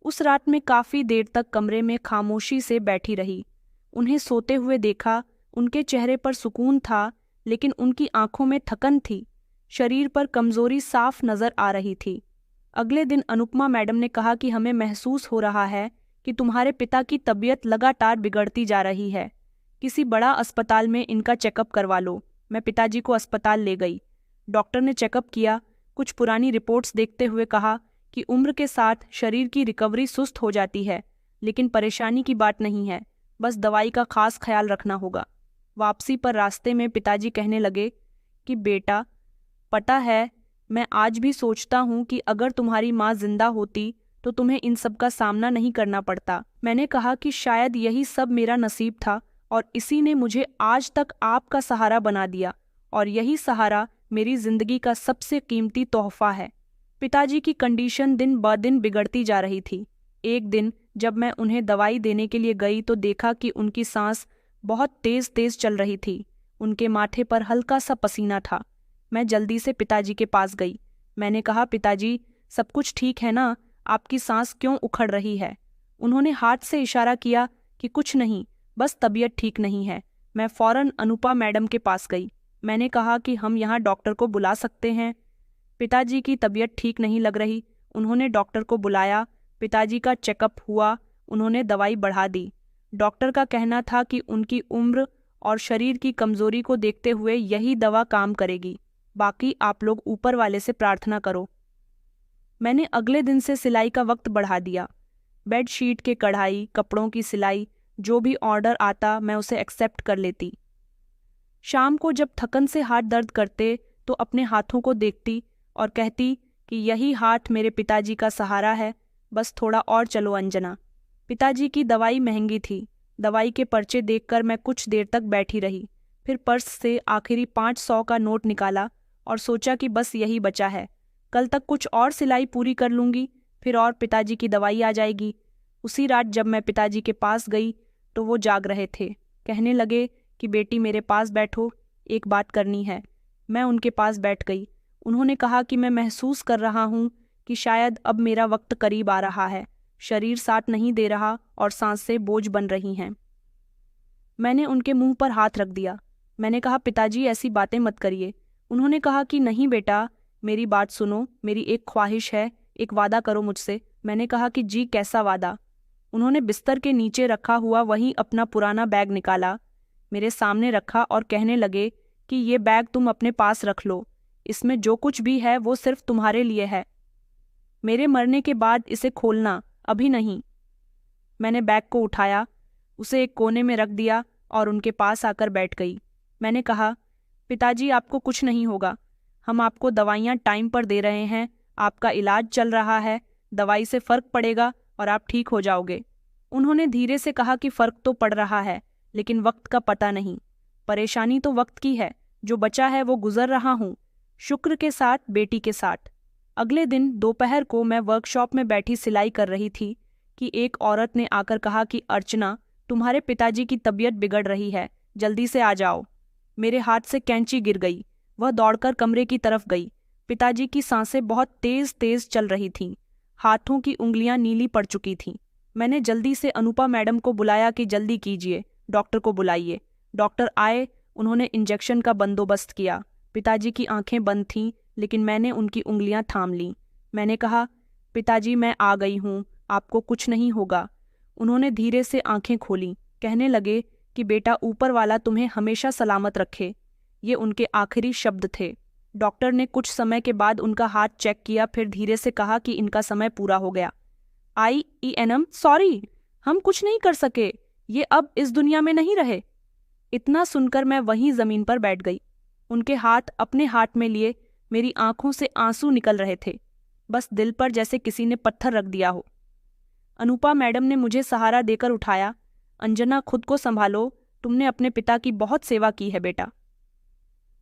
उस रात में काफ़ी देर तक कमरे में खामोशी से बैठी रही। उन्हें सोते हुए देखा। उनके चेहरे पर सुकून था, लेकिन उनकी आंखों में थकन थी। शरीर पर कमजोरी साफ नजर आ रही थी। अगले दिन अनुपमा मैडम ने कहा कि हमें महसूस हो रहा है कि तुम्हारे पिता की तबीयत लगातार बिगड़ती जा रही है। किसी बड़ा अस्पताल में इनका चेकअप करवा लो। मैं पिताजी को अस्पताल ले गई। डॉक्टर ने चेकअप किया। कुछ पुरानी रिपोर्ट्स देखते हुए कहा कि उम्र के साथ शरीर की रिकवरी सुस्त हो जाती है, लेकिन परेशानी की बात नहीं है, बस दवाई का खास ख्याल रखना होगा। वापसी पर रास्ते में पिताजी कहने लगे कि बेटा, पता है, मैं आज भी सोचता हूँ कि अगर तुम्हारी माँ जिंदा होती तो तुम्हें इन सब का सामना नहीं करना पड़ता। मैंने कहा कि शायद यही सब मेरा नसीब था और इसी ने मुझे आज तक आपका सहारा बना दिया, और यही सहारा मेरी जिंदगी का सबसे कीमती तोहफा है। पिताजी की कंडीशन दिन ब दिन बिगड़ती जा रही थी। एक दिन जब मैं उन्हें दवाई देने के लिए गई तो देखा कि उनकी सांस बहुत तेज तेज चल रही थी। उनके माथे पर हल्का सा पसीना था। मैं जल्दी से पिताजी के पास गई। मैंने कहा, पिताजी, सब कुछ ठीक है ना? आपकी सांस क्यों उखड़ रही है? उन्होंने हाथ से इशारा किया कि कुछ नहीं, बस तबीयत ठीक नहीं है। मैं फौरन अनुपा मैडम के पास गई। मैंने कहा कि हम यहाँ डॉक्टर को बुला सकते हैं। पिताजी की तबीयत ठीक नहीं लग रही। उन्होंने डॉक्टर को बुलाया। पिताजी का चेकअप हुआ। उन्होंने दवाई बढ़ा दी। डॉक्टर का कहना था कि उनकी उम्र और शरीर की कमजोरी को देखते हुए यही दवा काम करेगी। बाकी आप लोग ऊपर वाले से प्रार्थना करो। मैंने अगले दिन से सिलाई का वक्त बढ़ा दिया। बेडशीट के कढ़ाई, कपड़ों की सिलाई, जो भी ऑर्डर आता मैं उसे एक्सेप्ट कर लेती। शाम को जब थकन से हाथ दर्द करते तो अपने हाथों को देखती और कहती कि यही हाथ मेरे पिताजी का सहारा है, बस थोड़ा और चलो अंजना। पिताजी की दवाई महंगी थी। दवाई के पर्चे देखकर मैं कुछ देर तक बैठी रही। फिर पर्स से आखिरी 500 का नोट निकाला और सोचा कि बस यही बचा है। कल तक कुछ और सिलाई पूरी कर लूँगी, फिर और पिताजी की दवाई आ जाएगी। उसी रात जब मैं पिताजी के पास गई तो वो जाग रहे थे। कहने लगे कि बेटी मेरे पास बैठो, एक बात करनी है। मैं उनके पास बैठ गई। उन्होंने कहा कि मैं महसूस कर रहा हूँ कि शायद अब मेरा वक्त करीब आ रहा है। शरीर साथ नहीं दे रहा और सांसें बोझ बन रही हैं। मैंने उनके मुंह पर हाथ रख दिया। मैंने कहा, पिताजी ऐसी बातें मत करिए। उन्होंने कहा कि नहीं बेटा, मेरी बात सुनो, मेरी एक ख्वाहिश है, एक वादा करो मुझसे। मैंने कहा कि जी, कैसा वादा? उन्होंने बिस्तर के नीचे रखा हुआ वही अपना पुराना बैग निकाला, मेरे सामने रखा और कहने लगे कि ये बैग तुम अपने पास रख लो। इसमें जो कुछ भी है वो सिर्फ तुम्हारे लिए है। मेरे मरने के बाद इसे खोलना, अभी नहीं। मैंने बैग को उठाया, उसे एक कोने में रख दिया और उनके पास आकर बैठ गई। मैंने कहा, पिताजी, आपको कुछ नहीं होगा। हम आपको दवाइयाँ टाइम पर दे रहे हैं, आपका इलाज चल रहा है, दवाई से फ़र्क पड़ेगा और आप ठीक हो जाओगे। उन्होंने धीरे से कहा कि फ़र्क तो पड़ रहा है, लेकिन वक्त का पता नहीं। परेशानी तो वक्त की है, जो बचा है वो गुजर रहा हूँ, शुक्र के साथ, बेटी के साथ। अगले दिन दोपहर को मैं वर्कशॉप में बैठी सिलाई कर रही थी कि एक औरत ने आकर कहा कि अर्चना, तुम्हारे पिताजी की तबीयत बिगड़ रही है, जल्दी से आ जाओ। मेरे हाथ से कैंची गिर गई। वह दौड़कर कमरे की तरफ गई। पिताजी की सांसें बहुत तेज तेज चल रही थीं। हाथों की उंगलियां नीली पड़ चुकी थीं। मैंने जल्दी से अनुपा मैडम को बुलाया कि जल्दी कीजिए, डॉक्टर को बुलाइए। डॉक्टर आए। उन्होंने इंजेक्शन का बंदोबस्त किया। पिताजी की आंखें बंद थीं, लेकिन मैंने उनकी उंगलियां थाम लीं। मैंने कहा, पिताजी, मैं आ गई हूँ, आपको कुछ नहीं होगा। उन्होंने धीरे से आंखें खोलीं। कहने लगे कि बेटा, ऊपर वाला तुम्हें हमेशा सलामत रखे। ये उनके आखिरी शब्द थे। डॉक्टर ने कुछ समय के बाद उनका हाथ चेक किया, फिर धीरे से कहा कि इनका समय पूरा हो गया। IENM, सॉरी, हम कुछ नहीं कर सके, ये अब इस दुनिया में नहीं रहे। इतना सुनकर मैं वहीं जमीन पर बैठ गई। उनके हाथ अपने हाथ में लिए, मेरी आंखों से आंसू निकल रहे थे, बस दिल पर जैसे किसी ने पत्थर रख दिया हो। अनुपा मैडम ने मुझे सहारा देकर उठाया। अंजना, खुद को संभालो, तुमने अपने पिता की बहुत सेवा की है बेटा।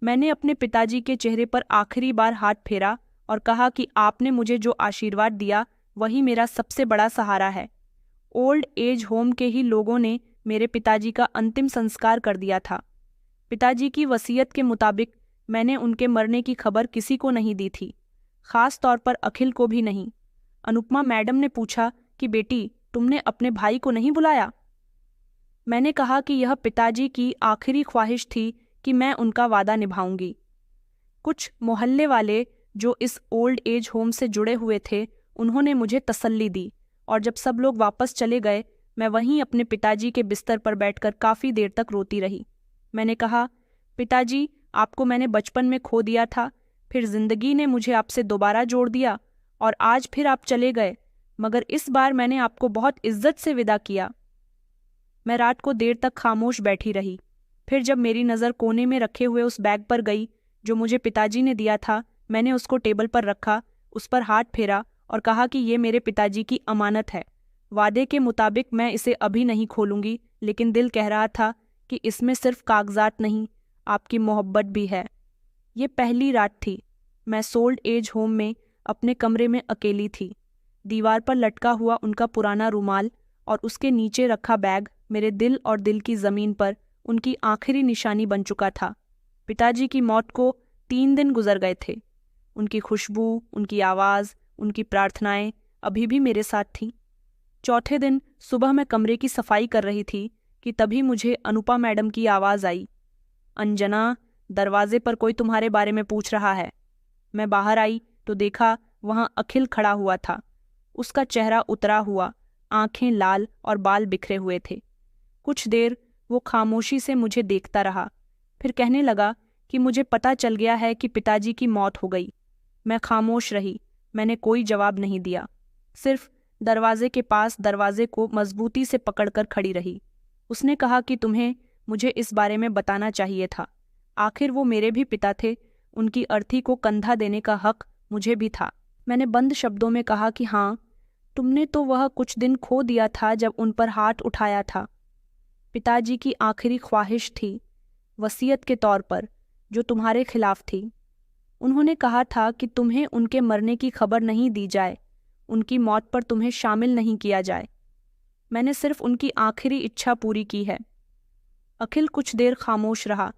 मैंने अपने पिताजी के चेहरे पर आखिरी बार हाथ फेरा और कहा कि आपने मुझे जो आशीर्वाद दिया वही मेरा सबसे बड़ा सहारा है। ओल्ड एज होम के ही लोगों ने मेरे पिताजी का अंतिम संस्कार कर दिया था। पिताजी की वसीयत के मुताबिक मैंने उनके मरने की खबर किसी को नहीं दी थी, खास तौर पर अखिल को भी नहीं। अनुपमा मैडम ने पूछा कि बेटी, तुमने अपने भाई को नहीं बुलाया? मैंने कहा कि यह पिताजी की आखिरी ख्वाहिश थी कि मैं उनका वादा निभाऊंगी। कुछ मोहल्ले वाले जो इस ओल्ड एज होम से जुड़े हुए थे, उन्होंने मुझे तसल्ली दी, और जब सब लोग वापस चले गए, मैं वहीं अपने पिताजी के बिस्तर पर बैठकर काफ़ी देर तक रोती रही। मैंने कहा, पिताजी, आपको मैंने बचपन में खो दिया था, फिर जिंदगी ने मुझे आपसे दोबारा जोड़ दिया, और आज फिर आप चले गए, मगर इस बार मैंने आपको बहुत इज्जत से विदा किया। मैं रात को देर तक खामोश बैठी रही। फिर जब मेरी नज़र कोने में रखे हुए उस बैग पर गई जो मुझे पिताजी ने दिया था, मैंने उसको टेबल पर रखा, उस पर हाथ फेरा और कहा कि ये मेरे पिताजी की अमानत है। वादे के मुताबिक मैं इसे अभी नहीं खोलूंगी, लेकिन दिल कह रहा था कि इसमें सिर्फ कागजात नहीं, आपकी मोहब्बत भी है। ये पहली रात थी। मैं सोल्ड एज होम में अपने कमरे में अकेली थी। दीवार पर लटका हुआ उनका पुराना रुमाल और उसके नीचे रखा बैग मेरे दिल और दिल की ज़मीन पर उनकी आखिरी निशानी बन चुका था। पिताजी की मौत को 3 दिन गुजर गए थे। उनकी खुशबू, उनकी आवाज़, उनकी प्रार्थनाएं अभी भी मेरे साथ थीं। चौथे दिन सुबह मैं कमरे की सफाई कर रही थी कि तभी मुझे अनुपा मैडम की आवाज़ आई, अंजना, दरवाजे पर कोई तुम्हारे बारे में पूछ रहा है। मैं बाहर आई तो देखा वहाँ अखिल खड़ा हुआ था। उसका चेहरा उतरा हुआ, आंखें लाल और बाल बिखरे हुए थे। कुछ देर वो खामोशी से मुझे देखता रहा, फिर कहने लगा कि मुझे पता चल गया है कि पिताजी की मौत हो गई। मैं खामोश रही। मैंने कोई जवाब नहीं दिया, सिर्फ दरवाजे के पास दरवाजे को मजबूती से पकड़कर खड़ी रही। उसने कहा कि तुम्हें मुझे इस बारे में बताना चाहिए था। आखिर वो मेरे भी पिता थे, उनकी अर्थी को कंधा देने का हक मुझे भी था। मैंने बंद शब्दों में कहा कि हाँ, तुमने तो वह कुछ दिन खो दिया था जब उन पर हाथ उठाया था। पिताजी की आखिरी ख्वाहिश थी, वसीयत के तौर पर, जो तुम्हारे खिलाफ थी। उन्होंने कहा था कि तुम्हें उनके मरने की खबर नहीं दी जाए, उनकी मौत पर तुम्हें शामिल नहीं किया जाए। मैंने सिर्फ उनकी आखिरी इच्छा पूरी की है। अखिल कुछ देर खामोश रहा,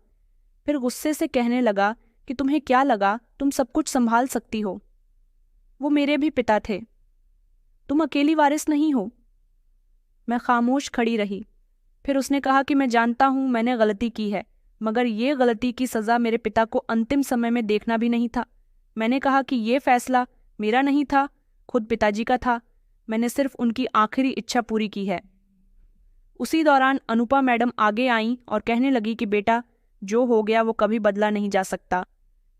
फिर गुस्से से कहने लगा कि तुम्हें क्या लगा तुम सब कुछ संभाल सकती हो? वो मेरे भी पिता थे, तुम अकेली वारिस नहीं हो। मैं खामोश खड़ी रही। फिर उसने कहा कि मैं जानता हूँ मैंने गलती की है, मगर ये गलती की सज़ा मेरे पिता को अंतिम समय में देखना भी नहीं था। मैंने कहा कि ये फैसला मेरा नहीं था, खुद पिताजी का था। मैंने सिर्फ उनकी आखिरी इच्छा पूरी की है। उसी दौरान अनुपा मैडम आगे आईं और कहने लगी कि बेटा, जो हो गया वो कभी बदला नहीं जा सकता।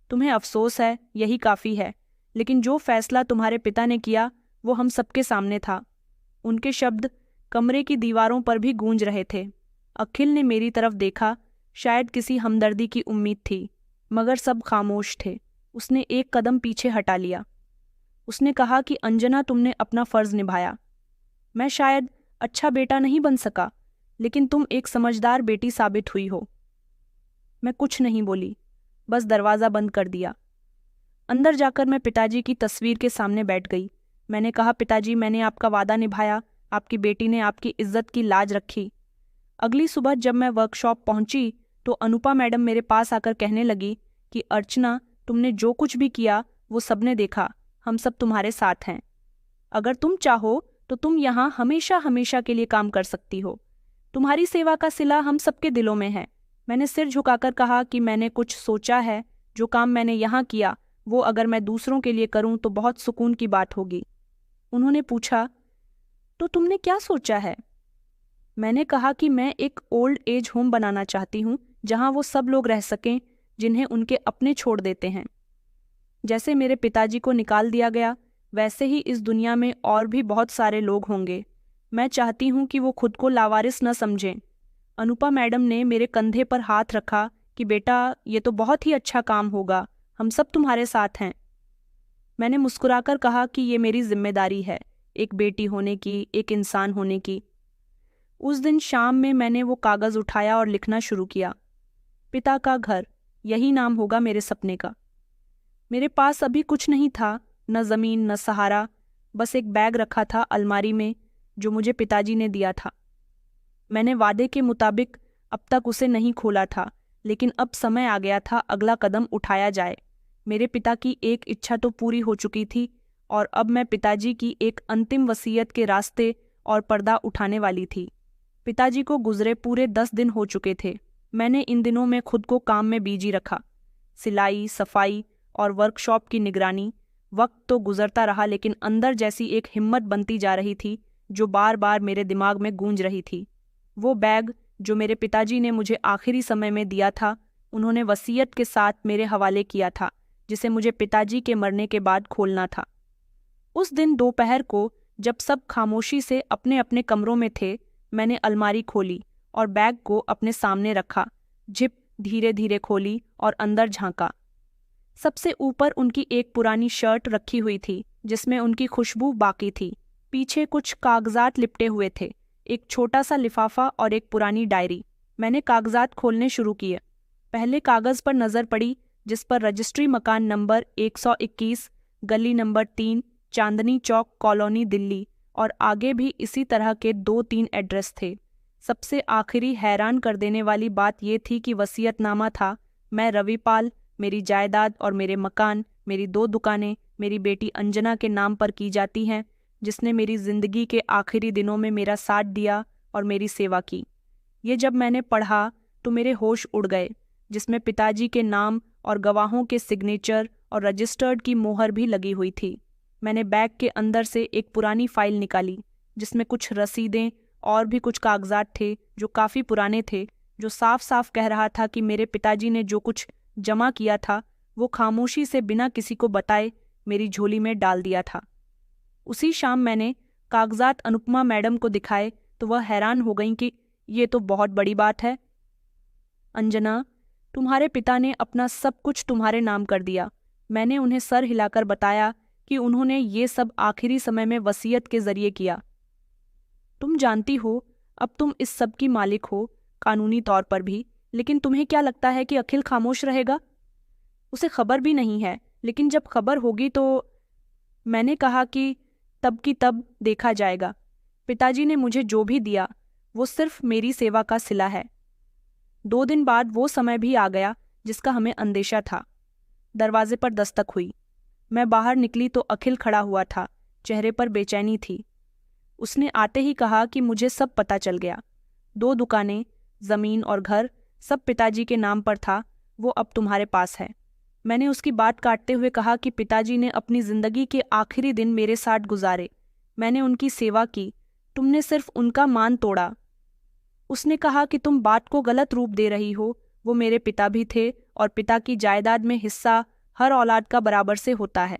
तुम्हें अफसोस है, यही काफ़ी है, लेकिन जो फैसला तुम्हारे पिता ने किया वो हम सबके सामने था। उनके शब्द कमरे की दीवारों पर भी गूंज रहे थे। अखिल ने मेरी तरफ देखा, शायद किसी हमदर्दी की उम्मीद थी, मगर सब खामोश थे। उसने एक कदम पीछे हटा लिया। उसने कहा कि अंजना, तुमने अपना फ़र्ज़ निभाया। मैं शायद अच्छा बेटा नहीं बन सका, लेकिन तुम एक समझदार बेटी साबित हुई हो। मैं कुछ नहीं बोली, बस दरवाज़ा बंद कर दिया। अंदर जाकर मैं पिताजी की तस्वीर के सामने बैठ गई। मैंने कहा, पिताजी, मैंने आपका वादा निभाया, आपकी बेटी ने आपकी इज्जत की लाज रखी। अगली सुबह जब मैं वर्कशॉप पहुंची तो अनुपा मैडम मेरे पास आकर कहने लगी कि अर्चना, तुमने जो कुछ भी किया वो सबने देखा, हम सब तुम्हारे साथ हैं। अगर तुम चाहो तो तुम यहाँ हमेशा हमेशा के लिए काम कर सकती हो। तुम्हारी सेवा का सिला हम सबके दिलों में है। मैंने सिर झुकाकर कहा कि मैंने कुछ सोचा है, जो काम मैंने यहाँ किया वो अगर मैं दूसरों के लिए करूँ तो बहुत सुकून की बात होगी। उन्होंने पूछा, तो तुमने क्या सोचा है? मैंने कहा कि मैं एक ओल्ड एज होम बनाना चाहती हूँ, जहाँ वो सब लोग रह सकें जिन्हें उनके अपने छोड़ देते हैं। जैसे मेरे पिताजी को निकाल दिया गया, वैसे ही इस दुनिया में और भी बहुत सारे लोग होंगे। मैं चाहती हूँ कि वो खुद को लावारिस न समझें। अनुपा मैडम ने मेरे कंधे पर हाथ रखा कि बेटा, ये तो बहुत ही अच्छा काम होगा, हम सब तुम्हारे साथ हैं। मैंने मुस्कुराकर कहा कि ये मेरी जिम्मेदारी है, एक बेटी होने की, एक इंसान होने की। उस दिन शाम में मैंने वो कागज़ उठाया और लिखना शुरू किया, पिता का घर, यही नाम होगा मेरे सपने का। मेरे पास अभी कुछ नहीं था, न ज़मीन, न सहारा, बस एक बैग रखा था अलमारी में जो मुझे पिताजी ने दिया था। मैंने वादे के मुताबिक अब तक उसे नहीं खोला था, लेकिन अब समय आ गया था अगला कदम उठाया जाए। मेरे पिता की एक इच्छा तो पूरी हो चुकी थी और अब मैं पिताजी की एक अंतिम वसीयत के रास्ते और पर्दा उठाने वाली थी। पिताजी को गुजरे पूरे 10 दिन हो चुके थे। मैंने इन दिनों में खुद को काम में बिजी रखा, सिलाई, सफाई और वर्कशॉप की निगरानी। वक्त तो गुजरता रहा, लेकिन अंदर जैसी एक हिम्मत बनती जा रही थी जो बार बार मेरे दिमाग में गूंज रही थी। वो बैग जो मेरे पिताजी ने मुझे आखिरी समय में दिया था, उन्होंने वसीयत के साथ मेरे हवाले किया था, जिसे मुझे पिताजी के मरने के बाद खोलना था। उस दिन दोपहर को जब सब खामोशी से अपने अपने कमरों में थे, मैंने अलमारी खोली और बैग को अपने सामने रखा। जिप धीरे धीरे खोली और अंदर झांका। सबसे ऊपर उनकी एक पुरानी शर्ट रखी हुई थी जिसमें उनकी खुशबू बाकी थी। पीछे कुछ कागजात लिपटे हुए थे, एक छोटा सा लिफाफा और एक पुरानी डायरी। मैंने कागजात खोलने शुरू किए। पहले कागज पर नजर पड़ी जिस पर रजिस्ट्री मकान नंबर 121, गली नंबर 3, चांदनी चौक, कॉलोनी, दिल्ली, और आगे भी इसी तरह के 2-3 एड्रेस थे। सबसे आखिरी हैरान कर देने वाली बात यह थी कि वसीयतनामा था। मैं रविपाल, मेरी जायदाद और मेरे मकान, मेरी 2 दुकानें मेरी बेटी अंजना के नाम पर की जाती हैं, जिसने मेरी जिंदगी के आखिरी दिनों में मेरा साथ दिया और मेरी सेवा की। ये जब मैंने पढ़ा तो मेरे होश उड़ गए, जिसमें पिताजी के नाम और गवाहों के सिग्नेचर और रजिस्टर्ड की मोहर भी लगी हुई थी। मैंने बैग के अंदर से एक पुरानी फाइल निकाली जिसमें कुछ रसीदें और भी कुछ कागजात थे जो काफ़ी पुराने थे, जो साफ साफ कह रहा था कि मेरे पिताजी ने जो कुछ जमा किया था वो खामोशी से बिना किसी को बताए मेरी झोली में डाल दिया था। उसी शाम मैंने कागजात अनुपमा मैडम को दिखाए तो वह हैरान हो गईं कि ये तो बहुत बड़ी बात है। अंजना, तुम्हारे पिता ने अपना सब कुछ तुम्हारे नाम कर दिया। मैंने उन्हें सर हिलाकर बताया कि उन्होंने ये सब आखिरी समय में वसीयत के जरिए किया। तुम जानती हो, अब तुम इस सब की मालिक हो, कानूनी तौर पर भी, लेकिन तुम्हें क्या लगता है कि अखिल खामोश रहेगा? उसे खबर भी नहीं है, लेकिन जब खबर होगी तो... मैंने कहा कि तब की तब देखा जाएगा। पिताजी ने मुझे जो भी दिया वो सिर्फ मेरी सेवा का सिला है। 2 दिन बाद वो समय भी आ गया जिसका हमें अंदेशा था। दरवाजे पर दस्तक हुई। मैं बाहर निकली तो अखिल खड़ा हुआ था, चेहरे पर बेचैनी थी। उसने आते ही कहा कि मुझे सब पता चल गया। 2 दुकानें, जमीन और घर सब पिताजी के नाम पर था, वो अब तुम्हारे पास है। मैंने उसकी बात काटते हुए कहा कि पिताजी ने अपनी जिंदगी के आखिरी दिन मेरे साथ गुजारे, मैंने उनकी सेवा की, तुमने सिर्फ उनका मान तोड़ा। उसने कहा कि तुम बात को गलत रूप दे रही हो, वो मेरे पिता भी थे और पिता की जायदाद में हिस्सा हर औलाद का बराबर से होता है।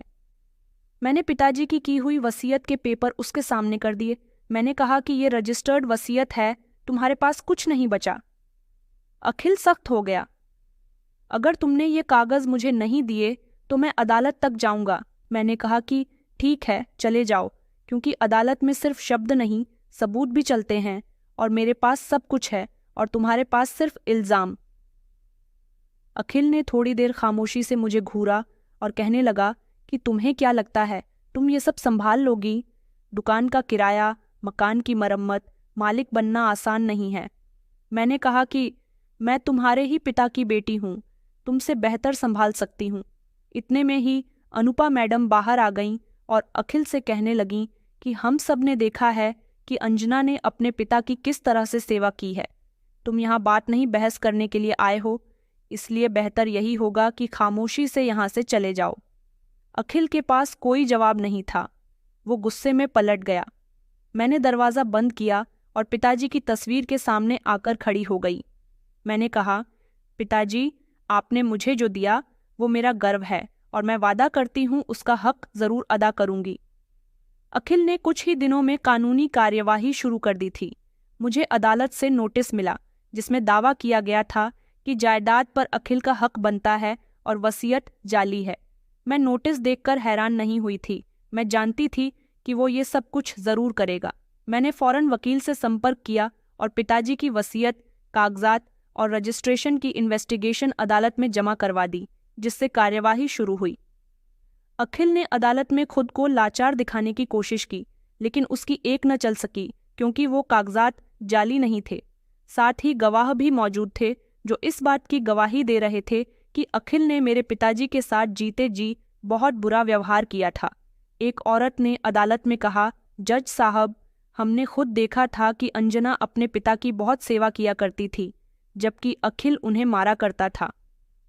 मैंने पिताजी की हुई वसीयत के पेपर उसके सामने कर दिए। मैंने कहा कि ये रजिस्टर्ड वसीयत है, तुम्हारे पास कुछ नहीं बचा। अखिल सख्त हो गया। अगर तुमने ये कागज मुझे नहीं दिए तो मैं अदालत तक जाऊंगा। मैंने कहा कि ठीक है, चले जाओ, क्योंकि अदालत में सिर्फ शब्द नहीं, सबूत भी चलते हैं, और मेरे पास सब कुछ है और तुम्हारे पास सिर्फ इल्जाम। अखिल ने थोड़ी देर खामोशी से मुझे घूरा और कहने लगा कि तुम्हें क्या लगता है तुम ये सब संभाल लोगी? दुकान का किराया, मकान की मरम्मत, मालिक बनना आसान नहीं है। मैंने कहा कि मैं तुम्हारे ही पिता की बेटी हूँ, तुमसे बेहतर संभाल सकती हूँ। इतने में ही अनुपा मैडम बाहर आ गईं और अखिल से कहने लगीं कि हम सब ने देखा है कि अंजना ने अपने पिता की किस तरह से सेवा की है। तुम यहाँ बात नहीं बहस करने के लिए आए हो, इसलिए बेहतर यही होगा कि खामोशी से यहाँ से चले जाओ। अखिल के पास कोई जवाब नहीं था, वो गुस्से में पलट गया। मैंने दरवाज़ा बंद किया और पिताजी की तस्वीर के सामने आकर खड़ी हो गई। मैंने कहा, पिताजी, आपने मुझे जो दिया वो मेरा गर्व है और मैं वादा करती हूँ उसका हक ज़रूर अदा करूँगी। अखिल ने कुछ ही दिनों में कानूनी कार्यवाही शुरू कर दी थी। मुझे अदालत से नोटिस मिला जिसमें दावा किया गया था कि जायदाद पर अखिल का हक बनता है और वसीयत जाली है। मैं नोटिस देखकर हैरान नहीं हुई थी, मैं जानती थी कि वो ये सब कुछ ज़रूर करेगा। मैंने फ़ौरन वकील से संपर्क किया और पिताजी की वसीयत, कागजात और रजिस्ट्रेशन की इन्वेस्टिगेशन अदालत में जमा करवा दी, जिससे कार्यवाही शुरू हुई। अखिल ने अदालत में खुद को लाचार दिखाने की कोशिश की, लेकिन उसकी एक न चल सकी क्योंकि वो कागजात जाली नहीं थे। साथ ही गवाह भी मौजूद थे जो इस बात की गवाही दे रहे थे कि अखिल ने मेरे पिताजी के साथ जीते जी बहुत बुरा व्यवहार किया था। एक औरत ने अदालत में कहा, जज साहब, हमने खुद देखा था कि अंजना अपने पिता की बहुत सेवा किया करती थी, जबकि अखिल उन्हें मारा करता था।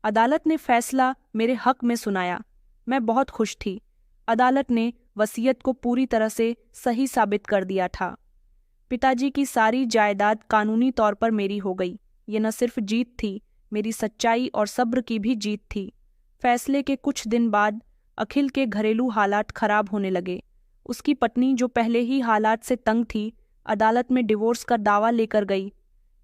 अदालत ने फैसला मेरे हक में सुनाया। मैं बहुत खुश थी। अदालत ने वसीयत को पूरी तरह से सही साबित कर दिया था। पिताजी की सारी जायदाद कानूनी तौर पर मेरी हो गई। ये न सिर्फ जीत थी, मेरी सच्चाई और सब्र की भी जीत थी। फैसले के कुछ दिन बाद अखिल के घरेलू हालात खराब होने लगे। उसकी पत्नी, जो पहले ही हालात से तंग थी, अदालत में डिवोर्स का दावा लेकर गई।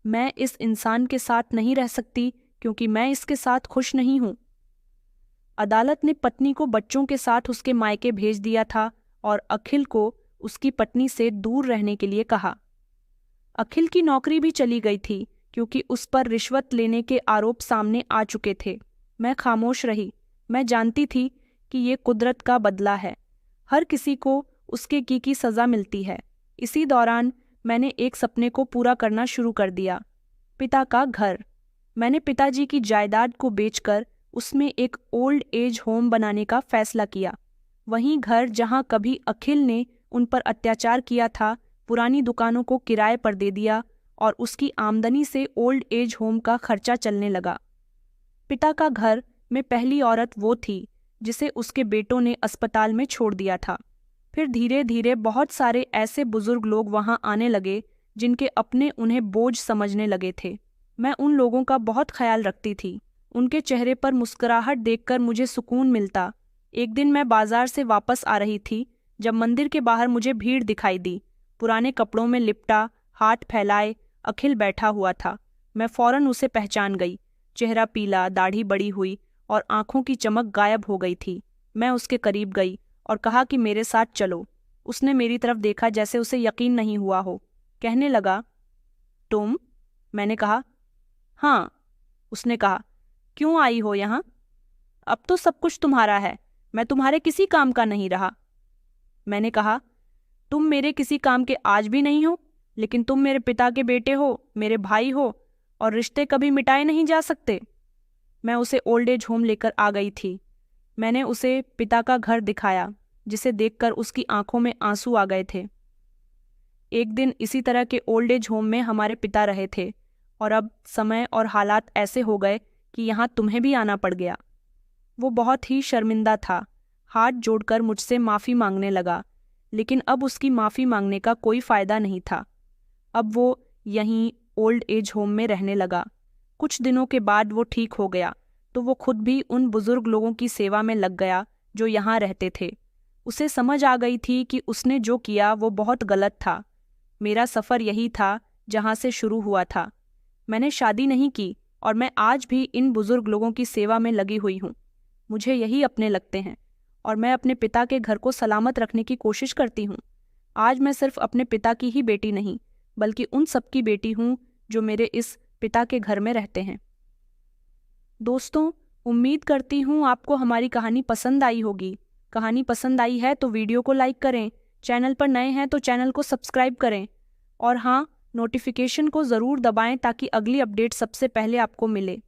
मैं इस इंसान के साथ नहीं रह सकती क्योंकि मैं इसके साथ खुश नहीं हूँ। अदालत ने पत्नी को बच्चों के साथ उसके मायके भेज दिया था और अखिल को उसकी पत्नी से दूर रहने के लिए कहा। अखिल की नौकरी भी चली गई थी क्योंकि उस पर रिश्वत लेने के आरोप सामने आ चुके थे। मैं खामोश रही। मैं जानती थी कि ये कुदरत का बदला है। हर किसी को उसके की सज़ा मिलती है। इसी दौरान मैंने एक सपने को पूरा करना शुरू कर दिया। पिता का घर। मैंने पिताजी की जायदाद को बेचकर उसमें एक ओल्ड एज होम बनाने का फैसला किया। वहीं घर जहां कभी अखिल ने उन पर अत्याचार किया था, पुरानी दुकानों को किराए पर दे दिया और उसकी आमदनी से ओल्ड एज होम का खर्चा चलने लगा। पिता का घर में पहली औरत वो थी जिसे उसके बेटों ने अस्पताल में छोड़ दिया था। फिर धीरे धीरे बहुत सारे ऐसे बुजुर्ग लोग वहां आने लगे जिनके अपने उन्हें बोझ समझने लगे थे। मैं उन लोगों का बहुत ख्याल रखती थी। उनके चेहरे पर मुस्कुराहट देखकर मुझे सुकून मिलता। एक दिन मैं बाजार से वापस आ रही थी जब मंदिर के बाहर मुझे भीड़ दिखाई दी। पुराने कपड़ों में लिपटा, हाथ फैलाए अखिल बैठा हुआ था। मैं फौरन उसे पहचान गई। चेहरा पीला, दाढ़ी बड़ी हुई और आंखों की चमक गायब हो गई थी। मैं उसके करीब गई और कहा कि मेरे साथ चलो। उसने मेरी तरफ देखा जैसे उसे यकीन नहीं हुआ हो। कहने लगा, तुम? मैंने कहा, हाँ। उसने कहा, क्यों आई हो यहाँ? अब तो सब कुछ तुम्हारा है, मैं तुम्हारे किसी काम का नहीं रहा। मैंने कहा, तुम मेरे किसी काम के आज भी नहीं हो, लेकिन तुम मेरे पिता के बेटे हो, मेरे भाई हो और रिश्ते कभी मिटाए नहीं जा सकते। मैं उसे ओल्ड एज होम लेकर आ गई थी। मैंने उसे पिता का घर दिखाया जिसे देखकर उसकी आंखों में आंसू आ गए थे। एक दिन इसी तरह के ओल्ड एज होम में हमारे पिता रहे थे और अब समय और हालात ऐसे हो गए कि यहाँ तुम्हें भी आना पड़ गया। वो बहुत ही शर्मिंदा था। हाथ जोड़कर मुझसे माफ़ी मांगने लगा, लेकिन अब उसकी माफ़ी मांगने का कोई फ़ायदा नहीं था। अब वो यहीं ओल्ड एज होम में रहने लगा। कुछ दिनों के बाद वो ठीक हो गया तो वो खुद भी उन बुज़ुर्ग लोगों की सेवा में लग गया जो यहाँ रहते थे। उसे समझ आ गई थी कि उसने जो किया वो बहुत गलत था। मेरा सफ़र यही था जहाँ से शुरू हुआ था। मैंने शादी नहीं की और मैं आज भी इन बुज़ुर्ग लोगों की सेवा में लगी हुई हूँ। मुझे यही अपने लगते हैं और मैं अपने पिता के घर को सलामत रखने की कोशिश करती हूँ। आज मैं सिर्फ अपने पिता की ही बेटी नहीं, बल्कि उन सब की बेटी हूँ जो मेरे इस पिता के घर में रहते हैं। दोस्तों, उम्मीद करती हूँ आपको हमारी कहानी पसंद आई होगी। कहानी पसंद आई है तो वीडियो को लाइक करें, चैनल पर नए हैं तो चैनल को सब्सक्राइब करें और हाँ, नोटिफिकेशन को ज़रूर दबाएं ताकि अगली अपडेट सबसे पहले आपको मिले।